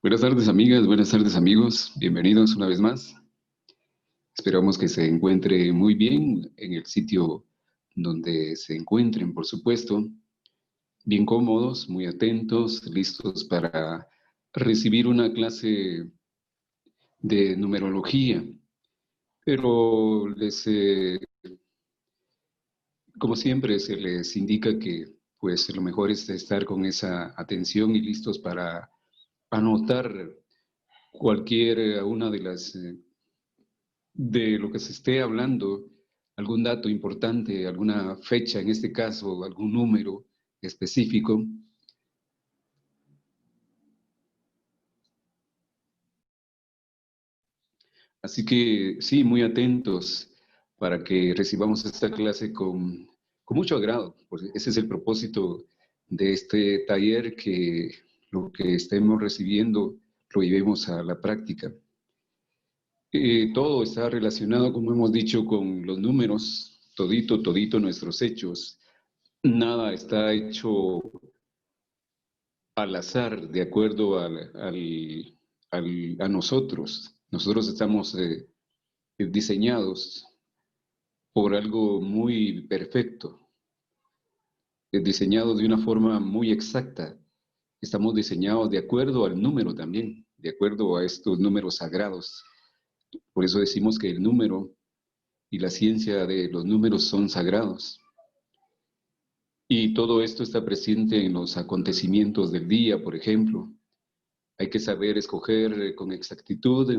Buenas tardes, amigas, buenas tardes, amigos. Bienvenidos una vez más. Esperamos que se encuentre muy bien en el sitio donde se encuentren, por supuesto, bien cómodos, muy atentos, listos para recibir una clase de numerología. Pero como siempre, se les indica que pues lo mejor es estar con esa atención y listos para anotar cualquier una de lo que se esté hablando, algún dato importante, alguna fecha, en este caso, algún número específico. Así que sí, muy atentos para que recibamos esta clase con mucho agrado, porque ese es el propósito de este taller, que lo que estemos recibiendo lo llevemos a la práctica. Todo está relacionado, como hemos dicho, con los números, todito nuestros hechos. Nada está hecho al azar, de acuerdo a nosotros. Nosotros estamos diseñados por algo muy perfecto, diseñados de una forma muy exacta. Estamos diseñados de acuerdo al número también, de acuerdo a estos números sagrados. Por eso decimos que el número y la ciencia de los números son sagrados. Y todo esto está presente en los acontecimientos del día, por ejemplo. Hay que saber escoger con exactitud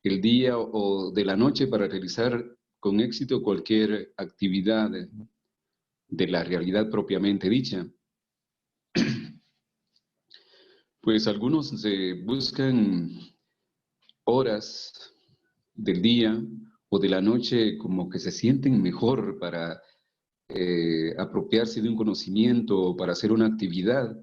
el día o de la noche para realizar con éxito cualquier actividad de la realidad propiamente dicha. Pues algunos buscan horas del día o de la noche como que se sienten mejor para apropiarse de un conocimiento o para hacer una actividad.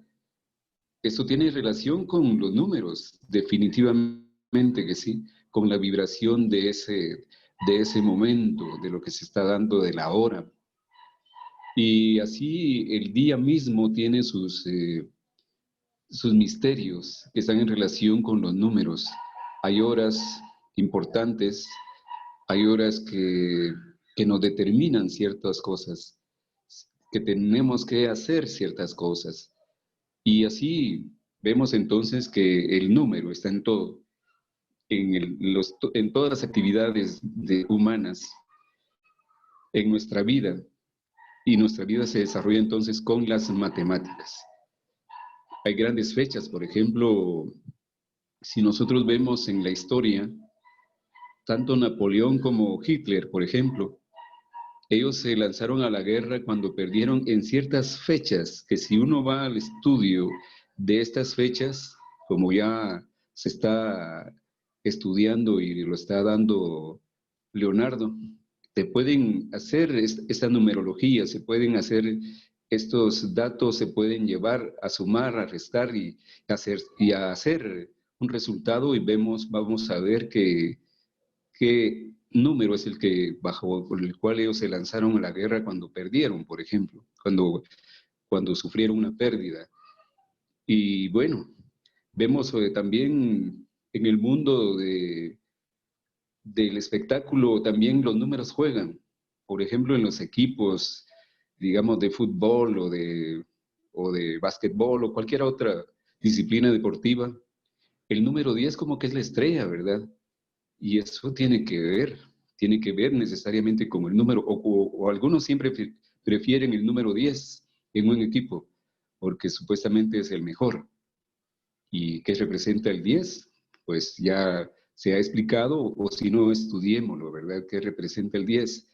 Esto tiene relación con los números, definitivamente que sí, con la vibración de ese momento, de lo que se está dando de la hora. Y así el día mismo tiene sus misterios que están en relación con los números. Hay horas importantes, hay horas que nos determinan ciertas cosas, que tenemos que hacer ciertas cosas. Y así vemos entonces que el número está en todo, en todas las actividades humanas, en nuestra vida. Y nuestra vida se desarrolla entonces con las matemáticas. Hay grandes fechas, por ejemplo, si nosotros vemos en la historia, tanto Napoleón como Hitler, por ejemplo, ellos se lanzaron a la guerra cuando perdieron en ciertas fechas, que si uno va al estudio de estas fechas, como ya se está estudiando y lo está dando Leonardo, te pueden hacer esta numerología, se pueden hacer estos datos, se pueden llevar a sumar, a restar y a hacer un resultado, y vamos a ver qué número es el que por el cual ellos se lanzaron a la guerra cuando perdieron, por ejemplo, cuando sufrieron una pérdida. Y bueno, vemos también en el mundo del espectáculo, también los números juegan. Por ejemplo, en los equipos, digamos, de fútbol o de básquetbol o cualquier otra disciplina deportiva, el número 10 como que es la estrella, ¿verdad? Y eso tiene que ver necesariamente con el número, o algunos siempre prefieren el número 10 en un equipo, porque supuestamente es el mejor. ¿Y qué representa el 10? Pues ya se ha explicado, o si no, estudiémoslo, ¿verdad? ¿Qué representa el 10?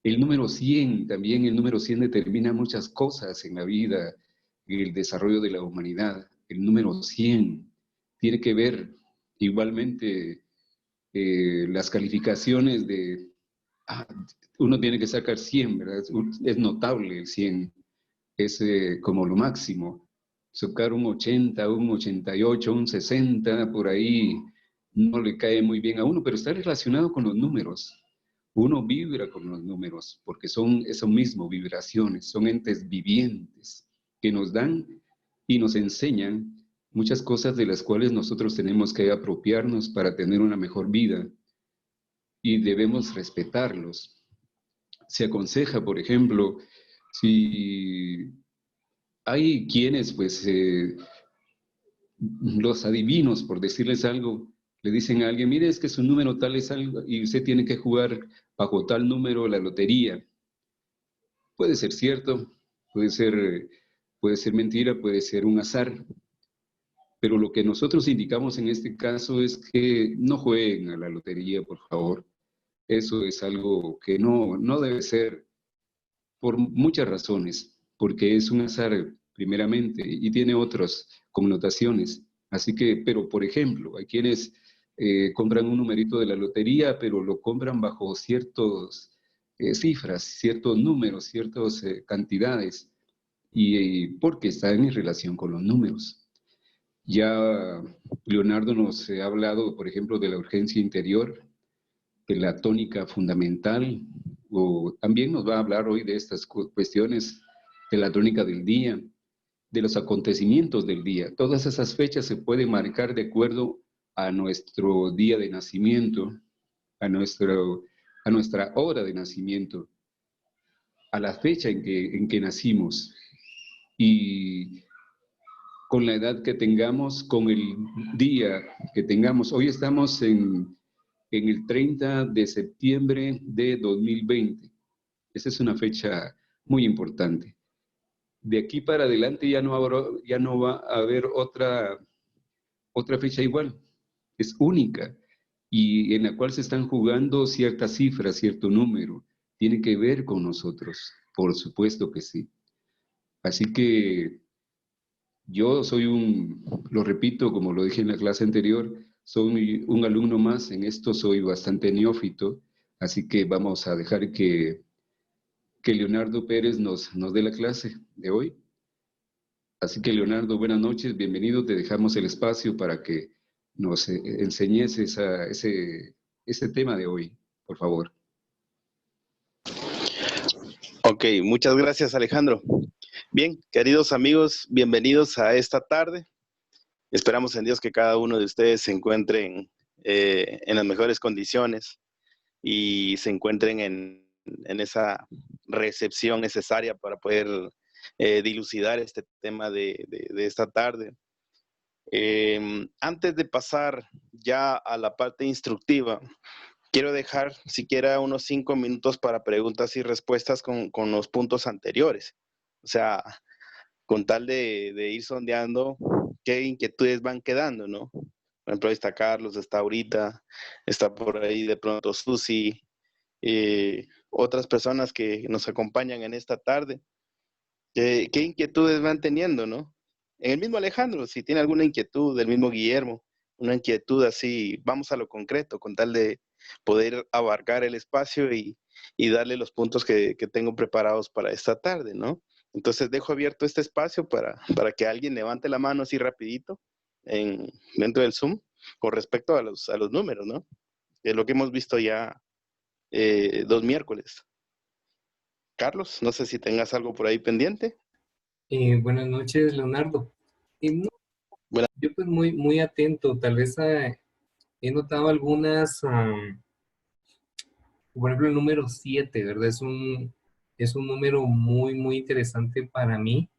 El número 100, también el número 100 determina muchas cosas en la vida, el desarrollo de la humanidad. El número 100 tiene que ver igualmente las calificaciones ah, uno tiene que sacar 100, ¿verdad? Es notable el 100, es como lo máximo. Sacar un 80, un 88, un 60, por ahí no le cae muy bien a uno, pero está relacionado con los números. Uno vibra con los números, porque son eso mismo, vibraciones, son entes vivientes que nos dan y nos enseñan muchas cosas de las cuales nosotros tenemos que apropiarnos para tener una mejor vida y debemos respetarlos. Se aconseja, por ejemplo, si hay quienes, pues, los adivinos, por decirles algo, le dicen a alguien, mire, es que su número tal es algo y usted tiene que jugar bajo tal número la lotería. Puede ser cierto, puede ser mentira, puede ser un azar, pero lo que nosotros indicamos en este caso es que no jueguen a la lotería, por favor. Eso es algo que no debe ser por muchas razones, porque es un azar primeramente y tiene otras connotaciones. Así que, pero por ejemplo, hay quienes compran un numerito de la lotería, pero lo compran bajo ciertas cifras, ciertos números, ciertas cantidades, y porque están en relación con los números. Ya Leonardo nos ha hablado, por ejemplo, de la urgencia interior, de la tónica fundamental, o también nos va a hablar hoy de estas cuestiones de la tónica del día, de los acontecimientos del día. Todas esas fechas se pueden marcar de acuerdo a nuestro día de nacimiento, a nuestra hora de nacimiento, a la fecha en que nacimos y con la edad que tengamos, con el día que tengamos. Hoy estamos en el 30 de septiembre de 2020. Esa es una fecha muy importante. De aquí para adelante ya no va a haber otra fecha igual. Es única y en la cual se están jugando ciertas cifras, cierto número. Tiene que ver con nosotros, por supuesto que sí. Así que yo soy lo repito, como lo dije en la clase anterior, soy un alumno más, en esto soy bastante neófito, así que vamos a dejar que Leonardo Pérez nos dé la clase de hoy. Así que Leonardo, buenas noches, bienvenido, te dejamos el espacio para que nos enseñes ese tema de hoy, por favor. Ok, muchas gracias Alejandro. Bien, queridos amigos, bienvenidos a esta tarde. Esperamos en Dios que cada uno de ustedes se encuentren en las mejores condiciones y se encuentren en esa recepción necesaria para poder dilucidar este tema de esta tarde. Antes de pasar ya a la parte instructiva, quiero dejar siquiera unos 5 minutos para preguntas y respuestas con los puntos anteriores. O sea, con tal de ir sondeando qué inquietudes van quedando, ¿no? Por ejemplo, ahí está Carlos, está ahorita, está por ahí de pronto Susi, otras personas que nos acompañan en esta tarde. ¿Qué inquietudes van teniendo, no? En el mismo Alejandro, si tiene alguna inquietud, del mismo Guillermo, una inquietud así, vamos a lo concreto, con tal de poder abarcar el espacio y darle los puntos que tengo preparados para esta tarde, ¿no? Entonces dejo abierto este espacio para que alguien levante la mano así rapidito dentro del Zoom con respecto a los números, ¿no? Es lo que hemos visto ya 2 miércoles. Carlos, no sé si tengas algo por ahí pendiente. Buenas noches, Leonardo. No, Buenas. yo pues muy atento, tal vez he notado algunas, por ejemplo el número 7, ¿verdad? Es un número muy interesante para mí.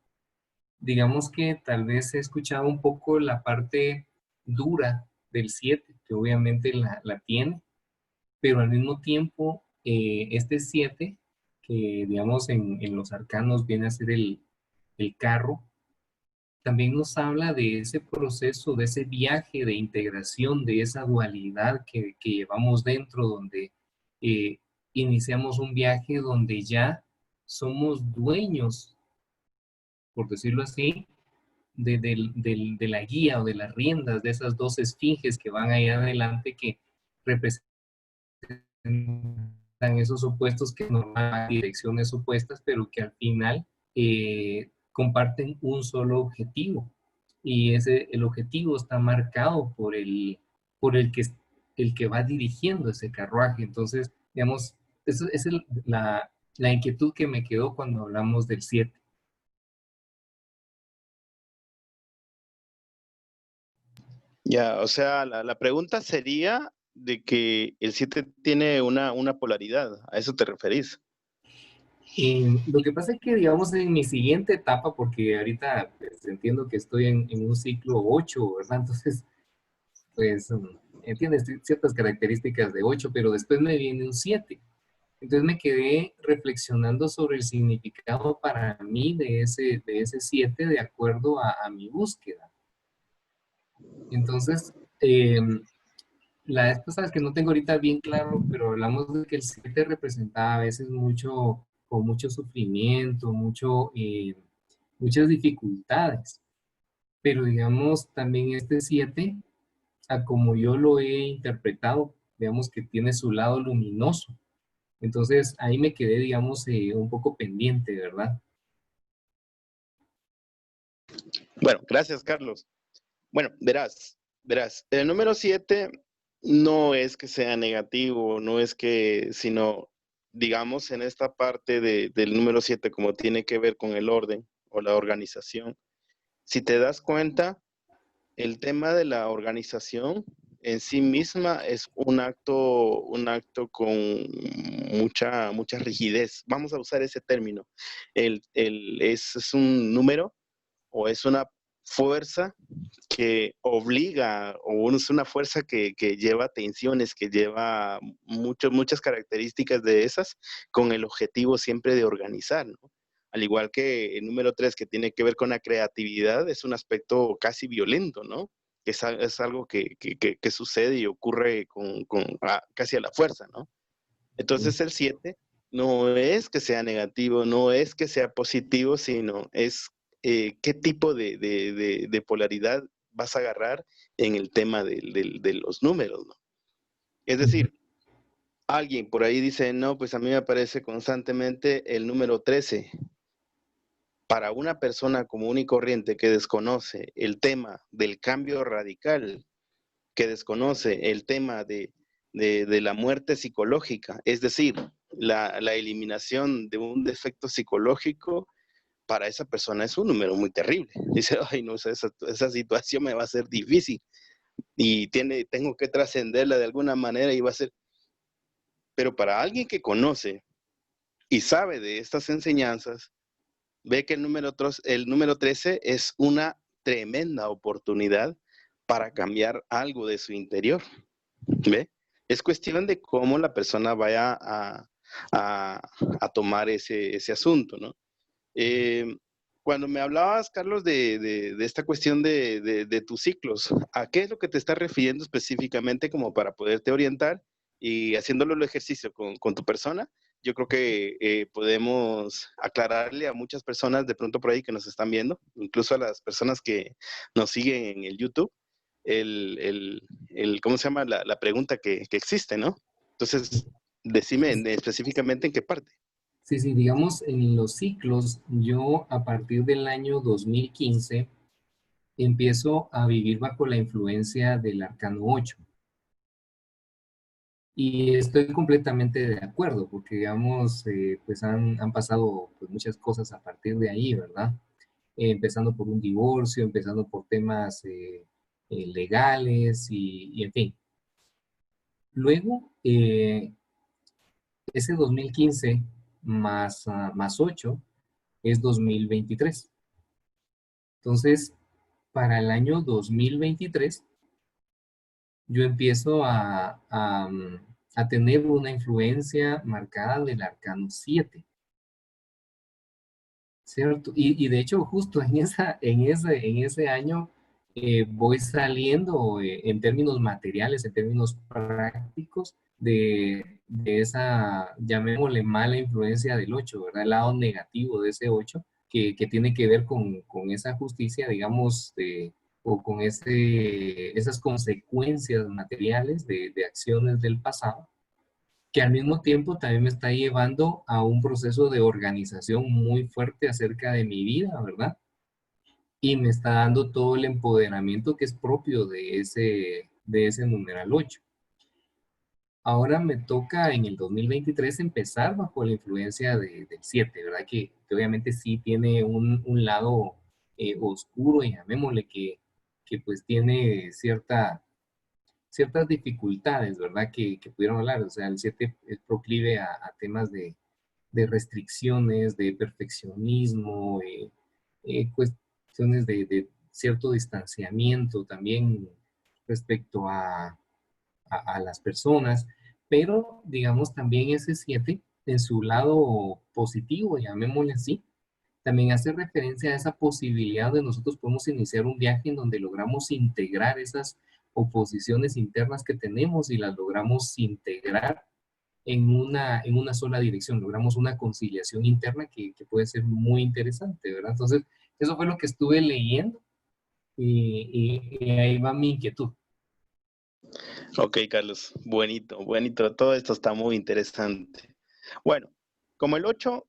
Digamos que tal vez he escuchado un poco la parte dura del 7, que obviamente la tiene, pero al mismo tiempo este 7, que digamos en los arcanos viene a ser el carro, también nos habla de ese proceso, de ese viaje de integración, de esa dualidad que llevamos dentro, donde eh, iniciamos un viaje donde ya somos dueños, por decirlo así, de la guía o de las riendas de esas dos esfinges que van ahí adelante, que representan esos opuestos que normalmente van en direcciones opuestas, pero que al final comparten un solo objetivo. Y el objetivo está marcado por el que va dirigiendo ese carruaje. Entonces, digamos, esa es la inquietud que me quedó cuando hablamos del 7. Ya, o sea, la pregunta sería de que el 7 tiene una polaridad, ¿a eso te referís? Lo que pasa es que, digamos, en mi siguiente etapa, porque ahorita pues, entiendo que estoy en un ciclo 8, ¿verdad? Entonces, pues, entiendes ciertas características de 8, pero después me viene un 7. Entonces me quedé reflexionando sobre el significado para mí de ese 7 de acuerdo a mi búsqueda. Entonces, la vez pasada es que no tengo ahorita bien claro, pero hablamos de que el 7 representaba a veces mucho, con mucho sufrimiento, muchas dificultades. Pero digamos, también este 7, a como yo lo he interpretado, digamos que tiene su lado luminoso. Entonces ahí me quedé, digamos, un poco pendiente, ¿verdad? Bueno, gracias, Carlos. Bueno, verás, el número 7 no es que sea negativo, no es que, sino, digamos, en esta parte del número 7, como tiene que ver con el orden o la organización, si te das cuenta, el tema de la organización en sí misma es un acto con mucha rigidez. Vamos a usar ese término. Es un número o es una fuerza que obliga, o es una fuerza que lleva tensiones, que lleva muchas características de esas, con el objetivo siempre de organizar, ¿no? Al igual que el número 3, que tiene que ver con la creatividad, es un aspecto casi violento, ¿no? Es algo que sucede y ocurre casi a la fuerza, ¿no? Sí. Entonces el 7 no es que sea negativo, no es que sea positivo, sino es qué tipo de polaridad vas a agarrar en el tema de los números, ¿no? Es Ujú. decir, alguien por ahí dice, no, pues a mí me aparece constantemente el número 13. Para una persona común y corriente que desconoce el tema del cambio radical, que desconoce el tema de la muerte psicológica, es decir, la eliminación de un defecto psicológico, para esa persona es un número muy terrible. Dice, ay, no, esa situación me va a ser difícil y tengo que trascenderla de alguna manera y va a ser... Pero para alguien que conoce y sabe de estas enseñanzas, ve que el número 13 es una tremenda oportunidad para cambiar algo de su interior. ¿Ve? Es cuestión de cómo la persona vaya a tomar ese asunto, ¿no? Eh, Cuando me hablabas, Carlos, de esta cuestión de tus ciclos, ¿a qué es lo que te estás refiriendo específicamente como para poderte orientar y haciéndolo el ejercicio con tu persona? Yo creo que podemos aclararle a muchas personas de pronto por ahí que nos están viendo, incluso a las personas que nos siguen en el YouTube, ¿cómo se llama? La pregunta que existe, ¿no? Entonces, decime específicamente en qué parte. Sí, sí, digamos, en los ciclos, yo a partir del año 2015 empiezo a vivir bajo la influencia del arcano 8. Y estoy completamente de acuerdo, porque digamos, pues han pasado pues, muchas cosas a partir de ahí, ¿verdad? Empezando por un divorcio, empezando por temas legales y en fin. Luego, ese 2015 más 8 es 2023. Entonces, para el año 2023, yo empiezo a tener una influencia marcada del arcano 7, ¿cierto? Y de hecho, justo en ese año voy saliendo en términos materiales, en términos prácticos, de esa, llamémosle, mala influencia del 8, ¿verdad? El lado negativo de ese 8, que tiene que ver con esa justicia, digamos, o con esas consecuencias materiales de acciones del pasado, que al mismo tiempo también me está llevando a un proceso de organización muy fuerte acerca de mi vida, ¿verdad? Y me está dando todo el empoderamiento que es propio de ese numeral 8. Ahora me toca en el 2023 empezar bajo la influencia del 7, ¿verdad? Que obviamente sí tiene un lado oscuro, y llamémosle, que pues tiene ciertas dificultades, ¿verdad? Que pudieron hablar. O sea, el 7 es proclive a temas de restricciones, de perfeccionismo, cuestiones de cierto distanciamiento también respecto a las personas, pero digamos también ese 7 en su lado positivo, llamémosle así, también hace referencia a esa posibilidad de nosotros podemos iniciar un viaje en donde logramos integrar esas oposiciones internas que tenemos y las logramos integrar en una sola dirección, logramos una conciliación interna que puede ser muy interesante, ¿verdad? Entonces, eso fue lo que estuve leyendo y ahí va mi inquietud. Ok, Carlos, buenito, buenito. Todo esto está muy interesante. Bueno, como el 8,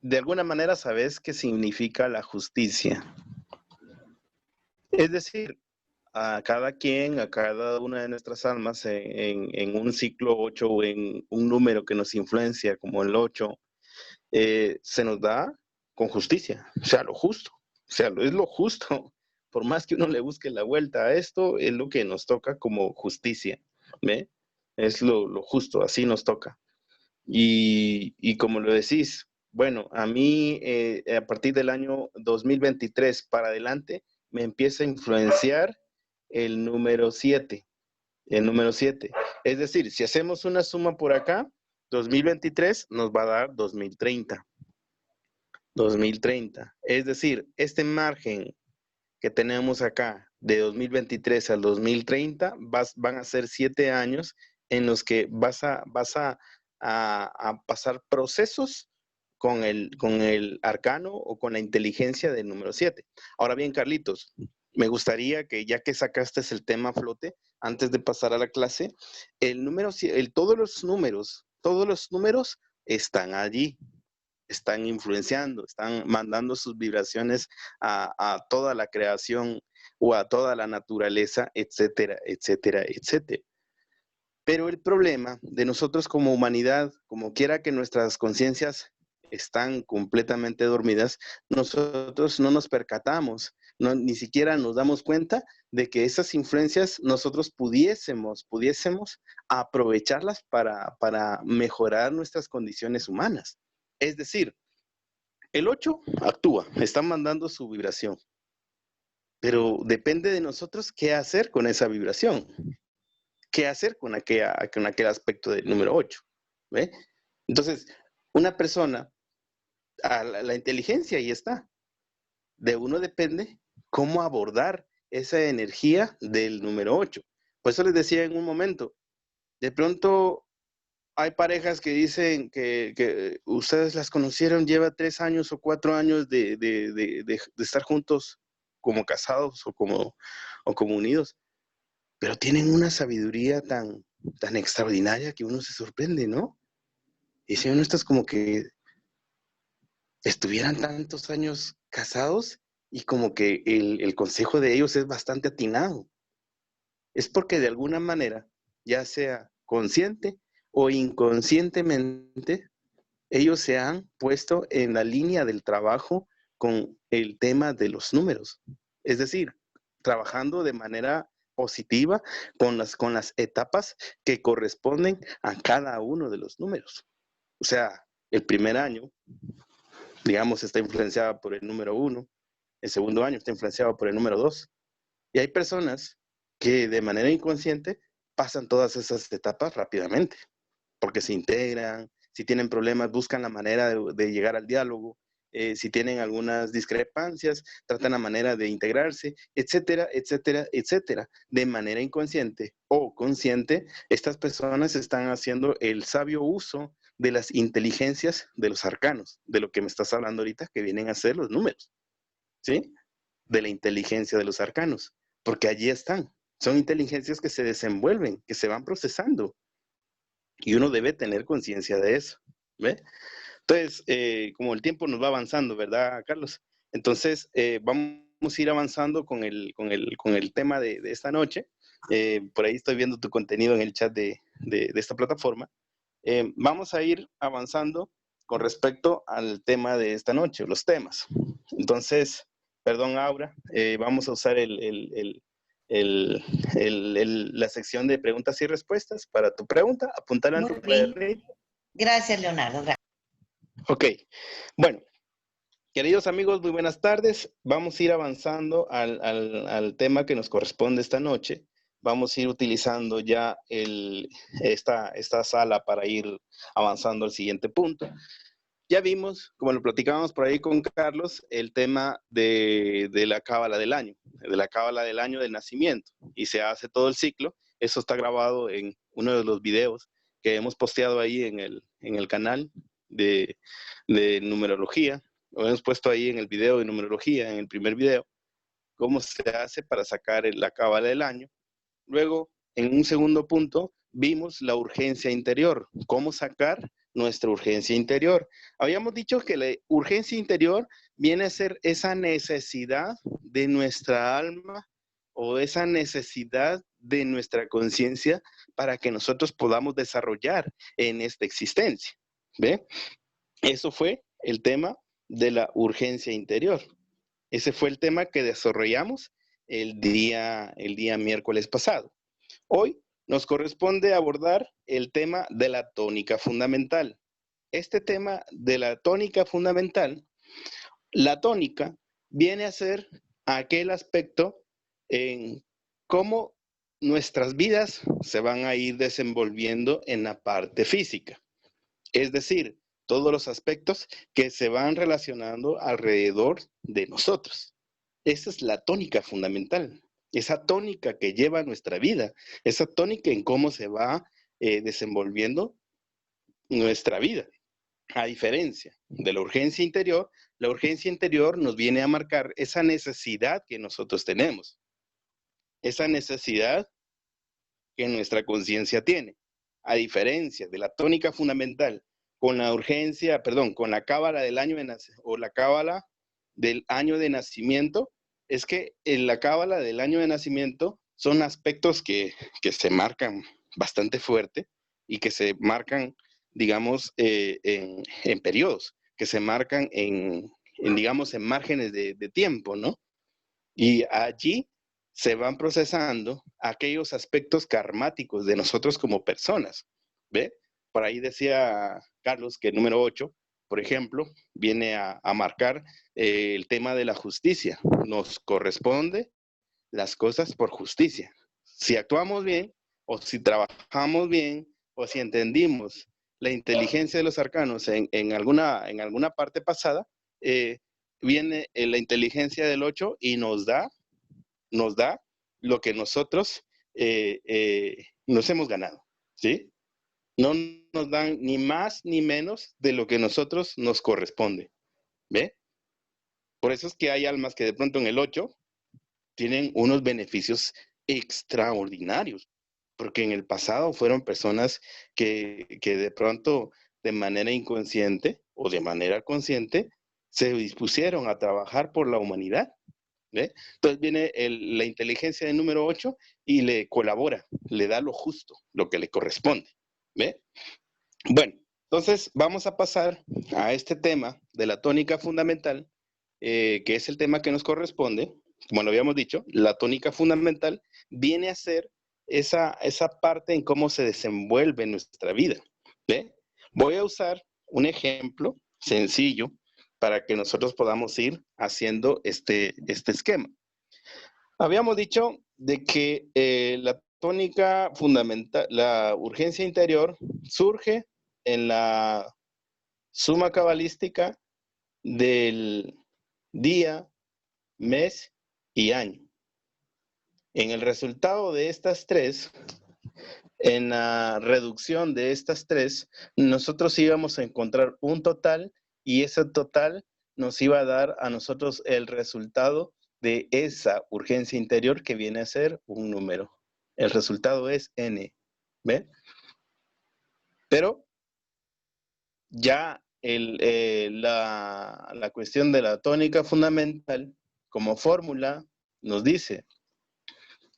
de alguna manera sabes qué significa la justicia. Es decir, a cada quien, a cada una de nuestras almas en un ciclo 8 o en un número que nos influencia como el 8, se nos da con justicia, o sea, lo justo, o sea, es lo justo. Por más que uno le busque la vuelta a esto, es lo que nos toca como justicia, ¿ve? Es lo justo, así nos toca. Y como lo decís, bueno, a mí a partir del año 2023 para adelante me empieza a influenciar el número 7. El número 7. Es decir, si hacemos una suma por acá, 2023 nos va a dar 2030. 2030. Es decir, este margen que tenemos acá de 2023 al 2030 van a ser 7 años en los que vas a pasar procesos con el arcano o con la inteligencia del número 7. Ahora bien, Carlitos, me gustaría que ya que sacaste el tema a flote, antes de pasar a la clase, todos los números están allí, están influenciando, están mandando sus vibraciones a toda la creación o a toda la naturaleza, etcétera, etcétera, etcétera. Pero el problema de nosotros como humanidad, como quiera que nuestras conciencias están completamente dormidas, nosotros no nos percatamos, ni siquiera nos damos cuenta de que esas influencias nosotros pudiésemos aprovecharlas para mejorar nuestras condiciones humanas. Es decir, el 8 actúa, está mandando su vibración, pero depende de nosotros qué hacer con esa vibración. ¿Qué hacer con aquel aspecto del número 8? ¿Ve? Entonces, una persona, la inteligencia ahí está. De uno depende cómo abordar esa energía del número 8. Por eso les decía en un momento, de pronto hay parejas que dicen que ustedes las conocieron, lleva 3 años o 4 años de estar juntos como casados o como unidos, pero tienen una sabiduría tan extraordinaria que uno se sorprende, ¿no? Y si uno está como que estuvieran tantos años casados y como que el consejo de ellos es bastante atinado. Es porque de alguna manera, ya sea consciente o inconscientemente, ellos se han puesto en la línea del trabajo con el tema de los números. Es decir, trabajando de manera positiva con las etapas que corresponden a cada uno de los números. O sea, el primer año, digamos, está influenciado por el número 1, el segundo año está influenciado por el número 2. Y hay personas que de manera inconsciente pasan todas esas etapas rápidamente, porque se integran, si tienen problemas buscan la manera de llegar al diálogo, si tienen algunas discrepancias, tratan la manera de integrarse, etcétera, etcétera, etcétera. De manera inconsciente o consciente, estas personas están haciendo el sabio uso de las inteligencias de los arcanos, de lo que me estás hablando ahorita, que vienen a ser los números, ¿sí? De la inteligencia de los arcanos, porque allí están. Son inteligencias que se desenvuelven, que se van procesando. Y uno debe tener conciencia de eso, ¿ve? Entonces, como el tiempo nos va avanzando, ¿verdad, Carlos? Entonces, vamos a ir avanzando con el tema de esta noche. Por ahí estoy viendo tu contenido en el chat de esta plataforma. Vamos a ir avanzando con respecto al tema de esta noche, los temas. Entonces, perdón, Aura, vamos a usar la sección de preguntas y respuestas para tu pregunta. Apuntarla en tu cuadernito. Gracias, Leonardo. Gracias. Ok, bueno, queridos amigos, muy buenas tardes. Vamos a ir avanzando al tema que nos corresponde esta noche. Vamos a ir utilizando ya esta sala para ir avanzando al siguiente punto. Ya vimos, como lo platicábamos por ahí con Carlos, el tema de la cábala del año, del nacimiento, y se hace todo el ciclo. Eso está grabado en uno de los videos que hemos posteado ahí en el canal de numerología. Lo hemos puesto ahí en el video de numerología, en el primer video, cómo se hace para sacar la cábala del año. Luego, en un segundo punto, vimos la urgencia interior, cómo sacar nuestra urgencia interior. Habíamos dicho que la urgencia interior viene a ser esa necesidad de nuestra alma o esa necesidad de nuestra conciencia para que nosotros podamos desarrollar en esta existencia. ¿Ve? Eso fue el tema de la urgencia interior. Ese fue el tema que desarrollamos el día miércoles pasado. Hoy nos corresponde abordar el tema de la tónica fundamental. Este tema de la tónica fundamental, la tónica viene a ser aquel aspecto en cómo nuestras vidas se van a ir desenvolviendo en la parte física. Es decir, todos los aspectos que se van relacionando alrededor de nosotros. Esa es la tónica fundamental. Esa tónica que lleva nuestra vida, esa tónica en cómo se va desenvolviendo nuestra vida. A diferencia de la urgencia interior nos viene a marcar esa necesidad que nosotros tenemos, esa necesidad que nuestra conciencia tiene. A diferencia de la tónica fundamental, con la cábala del año la cábala del año de nacimiento, es que en la cábala del año de nacimiento son aspectos que se marcan bastante fuerte y que se marcan, digamos, en periodos, que se marcan digamos, en márgenes de tiempo, ¿no? Y allí se van procesando aquellos aspectos karmáticos de nosotros como personas, ¿ve? Por ahí decía Carlos que el número 8, por ejemplo, viene a marcar el tema de la justicia. Nos corresponde las cosas por justicia. Si actuamos bien, o si trabajamos bien, o si entendimos la inteligencia de los arcanos en alguna parte pasada, viene la inteligencia del 8 y nos da lo que nosotros nos hemos ganado, ¿sí? No nos dan ni más ni menos de lo que nosotros nos corresponde, ¿ve? Por eso es que hay almas que de pronto en el 8 tienen unos beneficios extraordinarios, porque en el pasado fueron personas que de pronto de manera inconsciente o de manera consciente se dispusieron a trabajar por la humanidad, ¿ve? Entonces viene la inteligencia del número 8 y le colabora, le da lo justo, lo que le corresponde, ¿ve? Bueno, entonces vamos a pasar a este tema de la tónica fundamental, que es el tema que nos corresponde. Como lo habíamos dicho, la tónica fundamental viene a ser esa parte en cómo se desenvuelve nuestra vida, ¿ve? Voy a usar un ejemplo sencillo para que nosotros podamos ir haciendo este esquema. Habíamos dicho de que la tónica fundamental, la urgencia interior, surge en la suma cabalística del día, mes y año. En el resultado de estas tres, en la reducción de estas tres, nosotros íbamos a encontrar un total y ese total nos iba a dar a nosotros el resultado de esa urgencia interior que viene a ser un número. El resultado es N, ¿ve? Pero ya la cuestión de la tónica fundamental como fórmula nos dice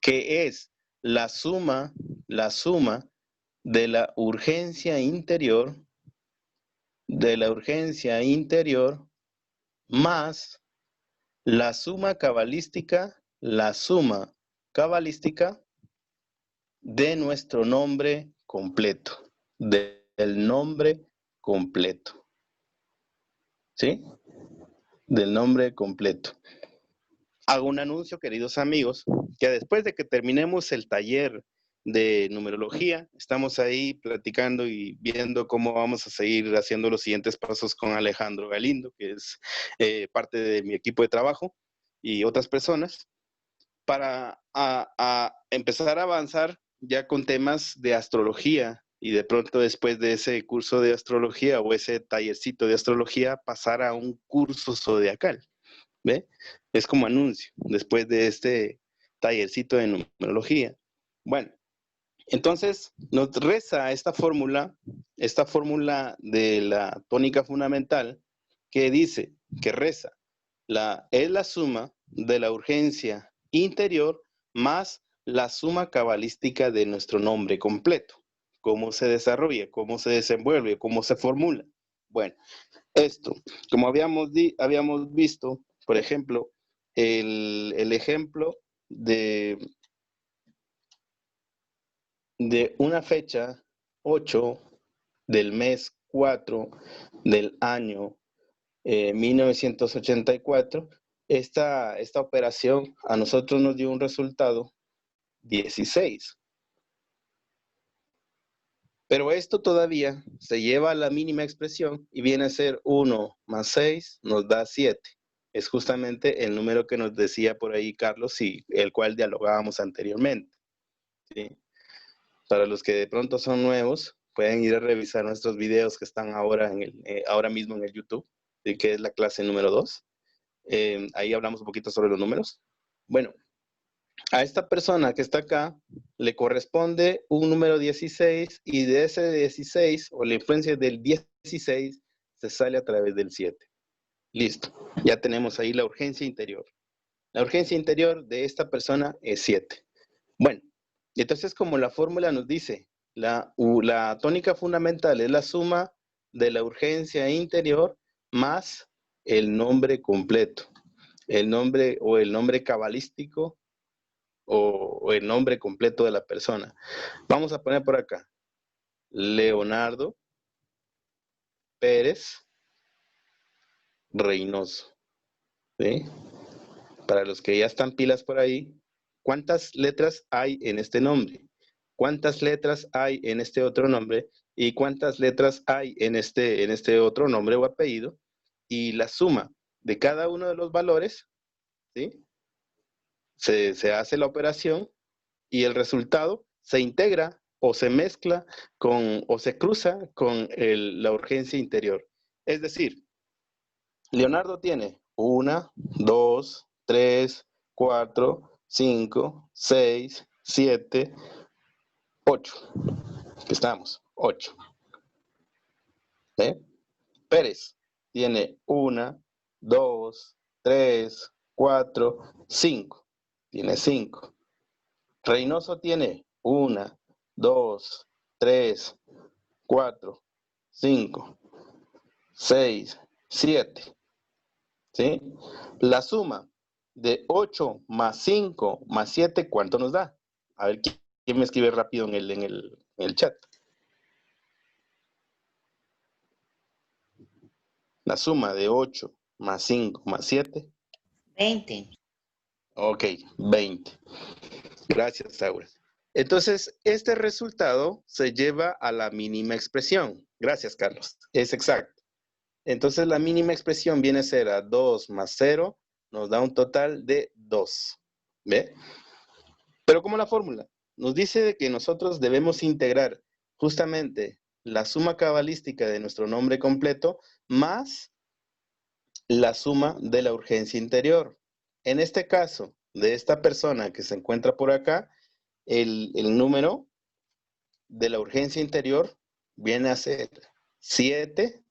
que es la suma de la urgencia interior más la suma cabalística, la suma cabalística de nuestro nombre completo. Del nombre completo. ¿Sí? Del nombre completo. Hago un anuncio, queridos amigos, que después de que terminemos el taller de numerología, estamos ahí platicando y viendo cómo vamos a seguir haciendo los siguientes pasos con Alejandro Galindo, que es parte de mi equipo de trabajo, y otras personas, para empezar a avanzar ya con temas de astrología, y de pronto después de ese curso de astrología o ese tallercito de astrología, pasar a un curso zodiacal. ¿Ve? Es como anuncio, después de este tallercito de numerología. Bueno, entonces nos reza esta fórmula de la tónica fundamental, que dice, que reza, es la suma de la urgencia interior más la suma cabalística de nuestro nombre completo. ¿Cómo se desarrolla? ¿Cómo se desenvuelve? ¿Cómo se formula? Bueno, esto, como habíamos visto, por ejemplo, el ejemplo de una fecha 8 del mes 4 del año 1984, esta operación a nosotros nos dio un resultado 16. Pero esto todavía se lleva a la mínima expresión y viene a ser 1 más 6 nos da 7. Es justamente el número que nos decía por ahí Carlos y el cual dialogábamos anteriormente. ¿Sí? Para los que de pronto son nuevos, pueden ir a revisar nuestros videos que están ahora, ahora mismo en el YouTube, ¿sí? Que es la clase número 2. Ahí hablamos un poquito sobre los números. Bueno, a esta persona que está acá le corresponde un número 16 y de ese 16 o la influencia del 16 se sale a través del 7. Listo, ya tenemos ahí la urgencia interior. La urgencia interior de esta persona es 7. Bueno, entonces como la fórmula nos dice, la tónica fundamental es la suma de la urgencia interior más el nombre completo. El nombre o el nombre cabalístico o el nombre completo de la persona. Vamos a poner por acá, Leonardo Pérez Reynoso. ¿Sí? Para los que ya están pilas por ahí, ¿cuántas letras hay en este nombre? ¿Cuántas letras hay en este otro nombre? ¿Y cuántas letras hay en este otro nombre o apellido? Y la suma de cada uno de los valores, ¿sí? Se hace la operación y el resultado se integra o se mezcla o se cruza con la urgencia interior. Es decir, Leonardo tiene 1, 2, 3, 4, 5, 6, 7, 8. Estamos, 8. ¿Sí? Pérez tiene 1, 2, 3, 4, 5. Tiene 5. Reynoso tiene 1, 2, 3, 4, 5, 6, 7. ¿Sí? La suma de 8 más 5 más 7, ¿cuánto nos da? A ver, ¿quién me escribe rápido en el chat? La suma de 8 más 5 más 7. 20. Ok, 20. Gracias, Saura. Entonces, este resultado se lleva a la mínima expresión. Gracias, Carlos. Es exacto. Entonces, la mínima expresión viene a ser a 2 más 0, nos da un total de 2. ¿Ve? Pero como la fórmula nos dice que nosotros debemos integrar justamente la suma cabalística de nuestro nombre completo más la suma de la urgencia interior. En este caso, de esta persona que se encuentra por acá, el número de la urgencia interior viene a ser 7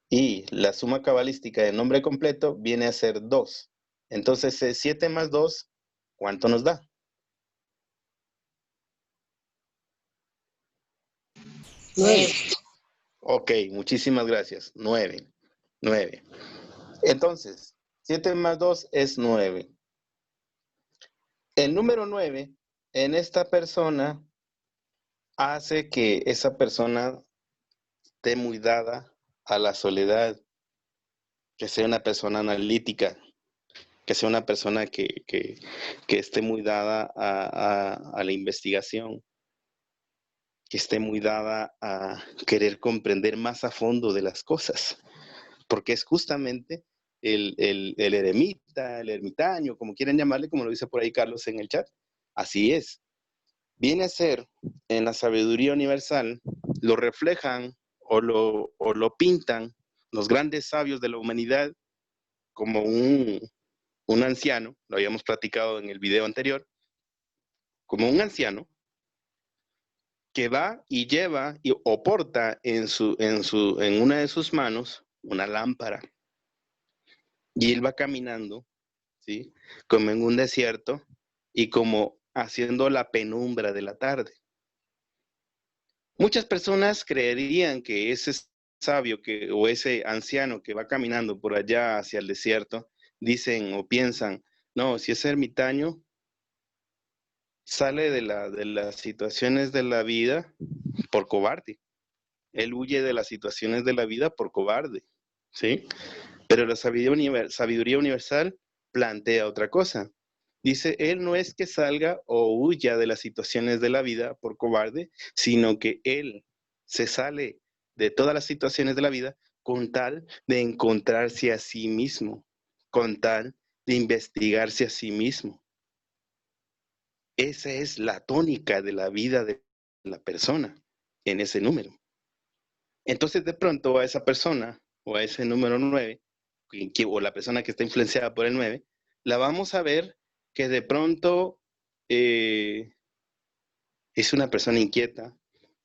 y la suma cabalística del nombre completo viene a ser 2. Entonces, 7 más 2, ¿cuánto nos da? 9. Ok, muchísimas gracias. 9. 9. Entonces, 7 más 2 es 9. El número 9 en esta persona hace que esa persona esté muy dada a la soledad, que sea una persona analítica, que sea una persona que esté muy dada a la investigación, que esté muy dada a querer comprender más a fondo de las cosas, porque es justamente el eremita, el ermitaño, como quieran llamarle, como lo dice por ahí Carlos en el chat, así es. Viene a ser, en la sabiduría universal, lo reflejan o lo pintan los grandes sabios de la humanidad como un anciano, lo habíamos platicado en el video anterior, como un anciano que va y lleva o porta en una de sus manos una lámpara. Y él va caminando, ¿sí? Como en un desierto y como haciendo la penumbra de la tarde. Muchas personas creerían que ese sabio o ese anciano que va caminando por allá hacia el desierto, dicen o piensan, no, si es ermitaño, sale de las situaciones de la vida por cobarde. Él huye de las situaciones de la vida por cobarde, ¿sí? Pero la sabiduría universal plantea otra cosa. Dice, él no es que salga o huya de las situaciones de la vida por cobarde, sino que él se sale de todas las situaciones de la vida con tal de encontrarse a sí mismo, con tal de investigarse a sí mismo. Esa es la tónica de la vida de la persona en ese número. Entonces, de pronto, a esa persona o a ese número 9, o la persona que está influenciada por el 9, la vamos a ver que de pronto es una persona inquieta,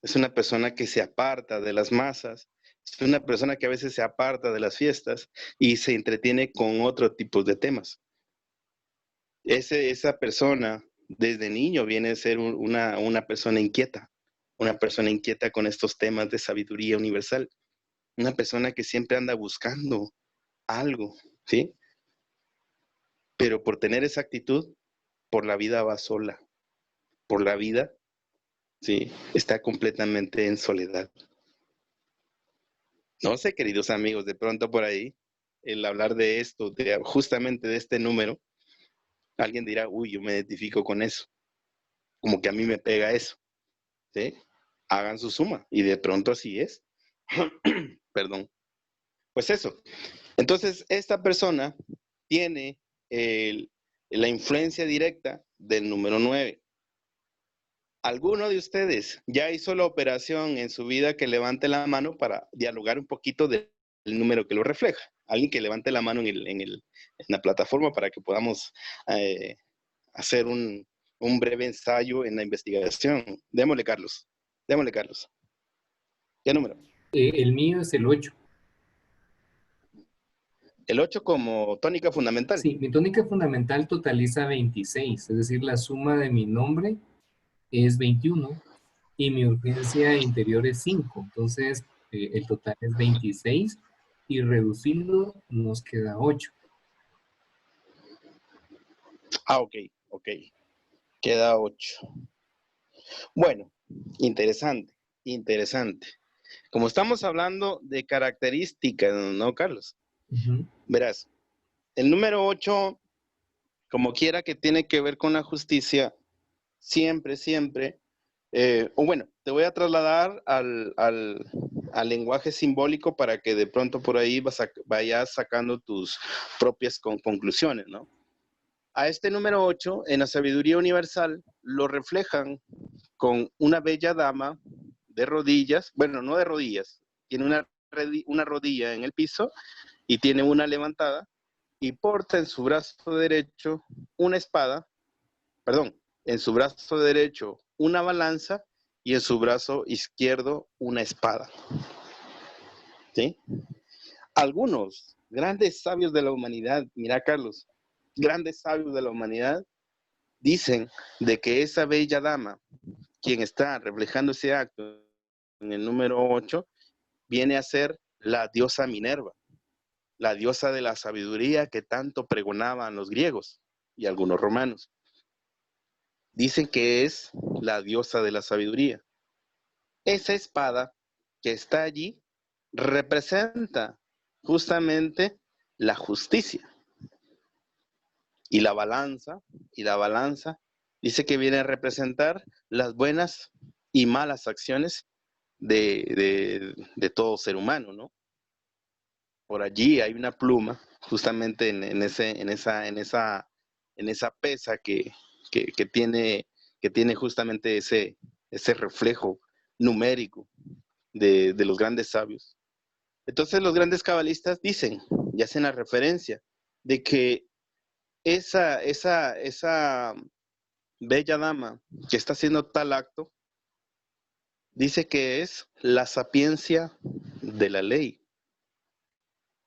es una persona que se aparta de las masas, es una persona que a veces se aparta de las fiestas y se entretiene con otro tipo de temas. Esa persona desde niño viene a ser una persona inquieta con estos temas de sabiduría universal, una persona que siempre anda buscando algo, ¿sí? Pero por tener esa actitud, por la vida va sola, por la vida, ¿sí? Está completamente en soledad. No sé, queridos amigos, de pronto por ahí, el hablar de esto, justamente de este número, alguien dirá, uy, yo me identifico con eso, como que a mí me pega eso, ¿sí? Hagan su suma, y de pronto así es. Perdón. Pues eso. Entonces, esta persona tiene la influencia directa del número 9. ¿Alguno de ustedes ya hizo la operación en su vida que levante la mano para dialogar un poquito del número que lo refleja? Alguien que levante la mano en la plataforma para que podamos hacer un breve ensayo en la investigación. Démosle, Carlos. Démosle, Carlos. ¿Qué número? El mío es el 8. El 8 como tónica fundamental. Sí, mi tónica fundamental totaliza 26, es decir, la suma de mi nombre es 21 y mi urgencia interior es 5. Entonces, el total es 26 y reducido nos queda 8. Ah, ok. Queda 8. Bueno, interesante. Como estamos hablando de características, ¿no, Carlos? Verás, el número 8, como quiera que tiene que ver con la justicia, siempre, o bueno, te voy a trasladar al lenguaje simbólico para que de pronto por ahí vayas sacando tus propias conclusiones, ¿no? A este número 8, en la sabiduría universal, lo reflejan con una bella dama de rodillas, bueno, no de rodillas, tiene una rodilla en el piso y tiene una levantada y porta en su brazo derecho una espada, en su brazo derecho una balanza y en su brazo izquierdo una espada. ¿Sí? Algunos grandes sabios de la humanidad, mira, Carlos, grandes sabios de la humanidad dicen de que esa bella dama, quien está reflejando ese acto en el número 8, viene a ser la diosa Minerva, la diosa de la sabiduría que tanto pregonaban los griegos y algunos romanos. dicen que es la diosa de la sabiduría. Esa espada que está allí representa justamente la justicia. Y la balanza dice que viene a representar las buenas y malas acciones de todo ser humano, ¿no? Por allí hay una pluma, justamente en esa pesa que tiene justamente ese reflejo numérico de los grandes sabios. Entonces los grandes cabalistas dicen y hacen la referencia de que esa bella dama que está haciendo tal acto, dice que es la sapiencia de la ley.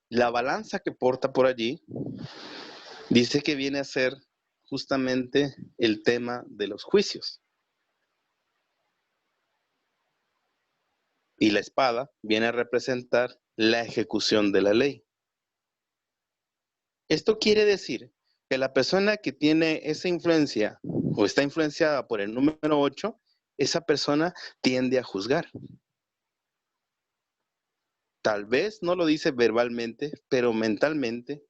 La balanza que porta por allí dice que viene a ser justamente el tema de los juicios. Y la espada viene a representar la ejecución de la ley. Esto quiere decir que la persona que tiene esa influencia o está influenciada por el número 8, esa persona tiende a juzgar. Tal vez no lo dice verbalmente, pero mentalmente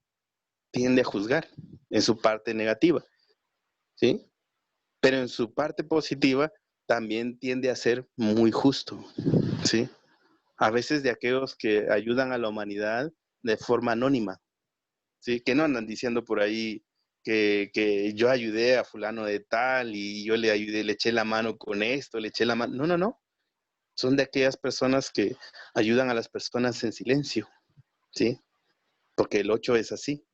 tiende a juzgar en su parte negativa, ¿sí? Pero en su parte positiva también tiende a ser muy justo, ¿sí? A veces de aquellos que ayudan a la humanidad de forma anónima, ¿sí? Que no andan diciendo por ahí que yo ayudé a fulano de tal y yo le ayudé, le eché la mano con esto, le eché la mano. No, no. Son de aquellas personas que ayudan a las personas en silencio, ¿sí? Porque el 8 es así.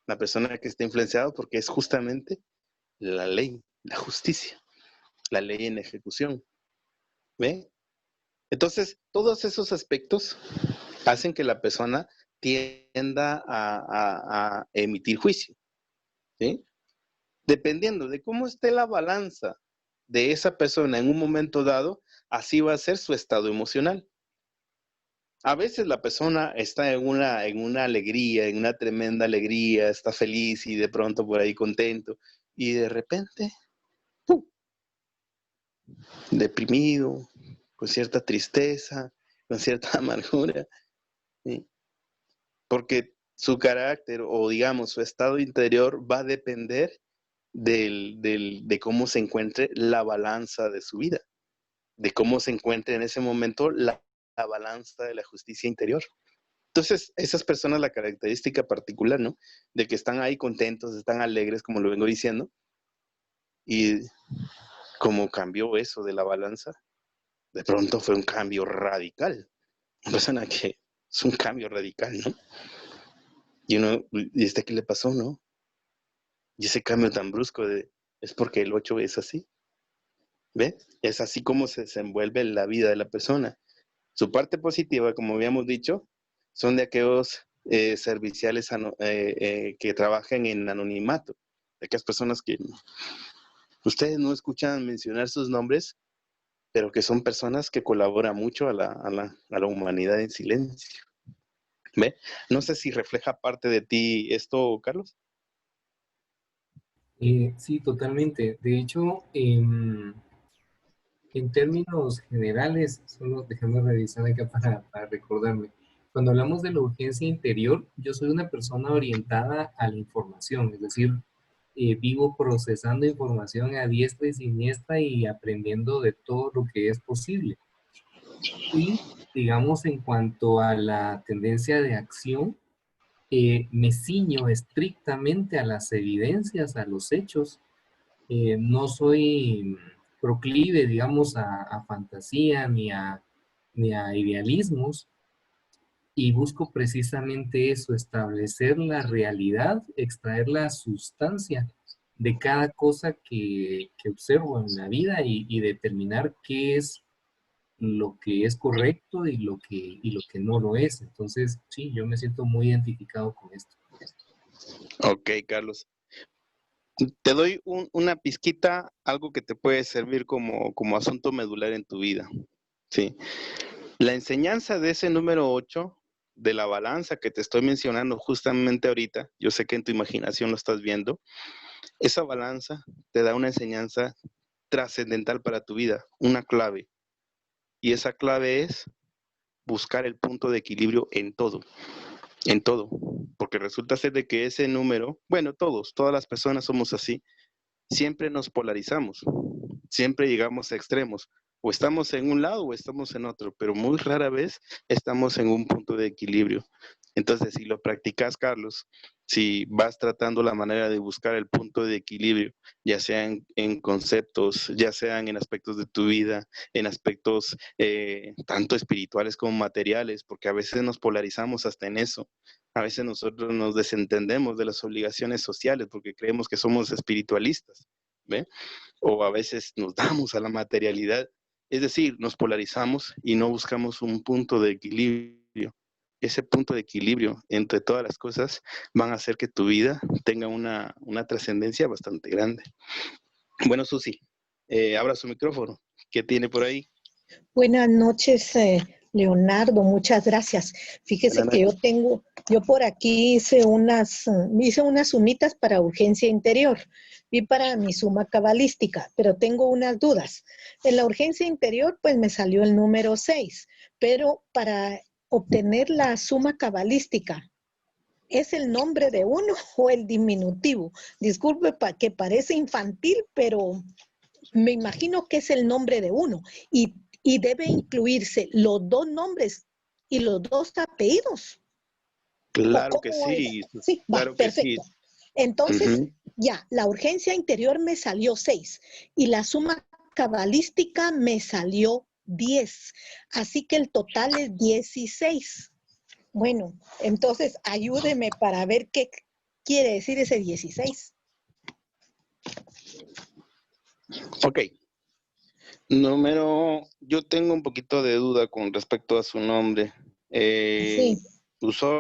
La persona que está influenciada porque es justamente la ley, la justicia, la ley en ejecución. ¿Ve? Entonces, todos esos aspectos hacen que la persona tienda a emitir juicio, ¿sí? Dependiendo de cómo esté la balanza de esa persona en un momento dado, así va a ser su estado emocional. A veces la persona está en una alegría, en una tremenda alegría, está feliz y de pronto por ahí contento, y de repente, ¡pum!, deprimido, con cierta tristeza, con cierta amargura, ¿sí? Porque su carácter o digamos su estado interior va a depender de cómo se encuentre la balanza de su vida, de cómo se encuentre en ese momento la balanza de la justicia interior. Entonces, esas personas, la característica particular, ¿no? De que están ahí contentos, están alegres, como lo vengo diciendo, y como cambió eso de la balanza, de pronto fue un cambio radical. Una persona que es un cambio radical, ¿no? Y uno, ¿y este qué le pasó, no? Y ese cambio tan brusco es porque el 8 es así. ¿Ves? Es así como se desenvuelve la vida de la persona. Su parte positiva, como habíamos dicho, son de aquellos serviciales que trabajan en anonimato. De aquellas personas que ustedes no escuchan mencionar sus nombres, pero que son personas que colaboran mucho a la humanidad en silencio. ¿Ve? No sé si refleja parte de ti esto, Carlos. Sí, totalmente. De hecho, en términos generales, solo déjame revisar acá para recordarme. Cuando hablamos de la urgencia interior, yo soy una persona orientada a la información, es decir, vivo procesando información a diestra y siniestra y aprendiendo de todo lo que es posible. Y, digamos, en cuanto a la tendencia de acción, me ciño estrictamente a las evidencias, a los hechos. No soy proclive, digamos, a fantasía ni a idealismos, y busco precisamente eso, establecer la realidad, extraer la sustancia de cada cosa que observo en la vida y determinar qué es lo que es correcto y lo que no lo es. Entonces, sí, yo me siento muy identificado con esto. Ok, Carlos. Te doy una pizquita, algo que te puede servir como asunto medular en tu vida. Sí. La enseñanza de ese número 8, de la balanza que te estoy mencionando justamente ahorita, yo sé que en tu imaginación lo estás viendo, Esa balanza te da una enseñanza trascendental para tu vida, una clave. Y esa clave es buscar el punto de equilibrio en todo, porque resulta ser de que ese número, bueno, todas las personas somos así, siempre nos polarizamos, siempre llegamos a extremos, o estamos en un lado o estamos en otro, pero muy rara vez estamos en un punto de equilibrio. Entonces, si lo practicas, Carlos, si vas tratando la manera de buscar el punto de equilibrio, ya sean en conceptos, ya sean en aspectos de tu vida, en aspectos tanto espirituales como materiales, porque a veces nos polarizamos hasta en eso. A veces nosotros nos desentendemos de las obligaciones sociales porque creemos que somos espiritualistas, ¿ve? O a veces nos damos a la materialidad. Es decir, nos polarizamos y no buscamos un punto de equilibrio. Ese punto de equilibrio entre todas las cosas van a hacer que tu vida tenga una trascendencia bastante grande. Bueno, Susi, abra su micrófono. ¿Qué tiene por ahí? Buenas noches, Leonardo, muchas gracias. Fíjese que yo por aquí hice unas sumitas para urgencia interior y para mi suma cabalística, pero tengo unas dudas. En la urgencia interior, pues me salió el número 6, pero para obtener la suma cabalística, ¿es el nombre de uno o el diminutivo? Disculpe que parece infantil, pero me imagino que es el nombre de uno y debe incluirse los dos nombres y los dos apellidos. Claro que sí. Sí, claro perfecto. Que sí. Entonces, ya, la urgencia interior me salió 6 y la suma cabalística me salió 10. Así que el total es 16. Bueno, entonces ayúdeme para ver qué quiere decir ese 16. Ok. Yo tengo un poquito de duda con respecto a su nombre. Sí. Usó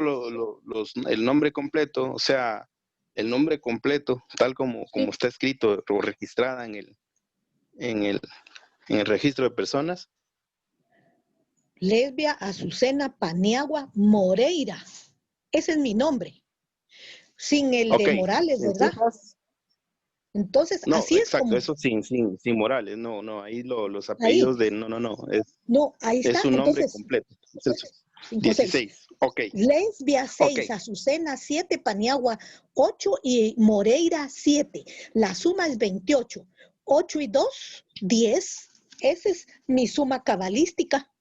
el nombre completo, o sea, el nombre completo, tal como está escrito o registrada en el registro de personas. Lesbia Azucena Paniagua Moreira. Ese es mi nombre. Sin el de Morales, ¿verdad? Entonces, No, así exacto, es como... eso sin Morales, no, ahí los apellidos ahí. No, ahí está. Es un nombre Entonces, completo. Es eso. 16. 16, ok. Lesbia 6, Ok. Azucena 7, Paniagua 8 y Moreira 7. La suma es 28. 8 y 2, 10. Esa es mi suma cabalística.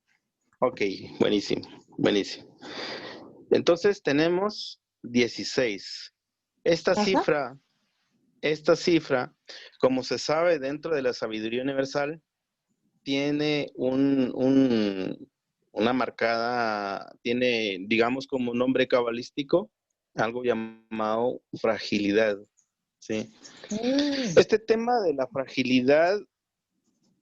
Ok, buenísimo. Entonces tenemos 16. Esta cifra, como se sabe dentro de la sabiduría universal, tiene una marcada, tiene, digamos, como nombre cabalístico, algo llamado fragilidad, ¿sí? Este tema de la fragilidad,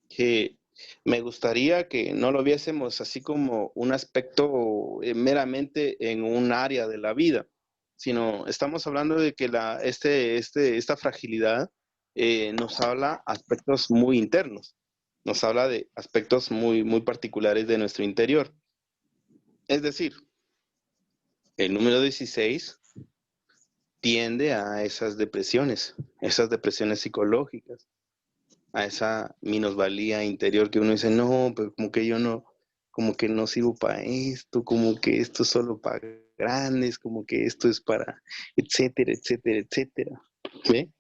que me gustaría que no lo viésemos así como un aspecto meramente en un área de la vida, sino estamos hablando de que esta fragilidad nos habla aspectos muy internos, nos habla de aspectos muy, muy particulares de nuestro interior. Es decir, el número 16 tiende a esas depresiones psicológicas, a esa minusvalía interior que uno dice, no, pero como que no sirvo para esto, como que esto es solo para grandes, como que esto es para, etcétera, etcétera, etcétera. ¿Ve?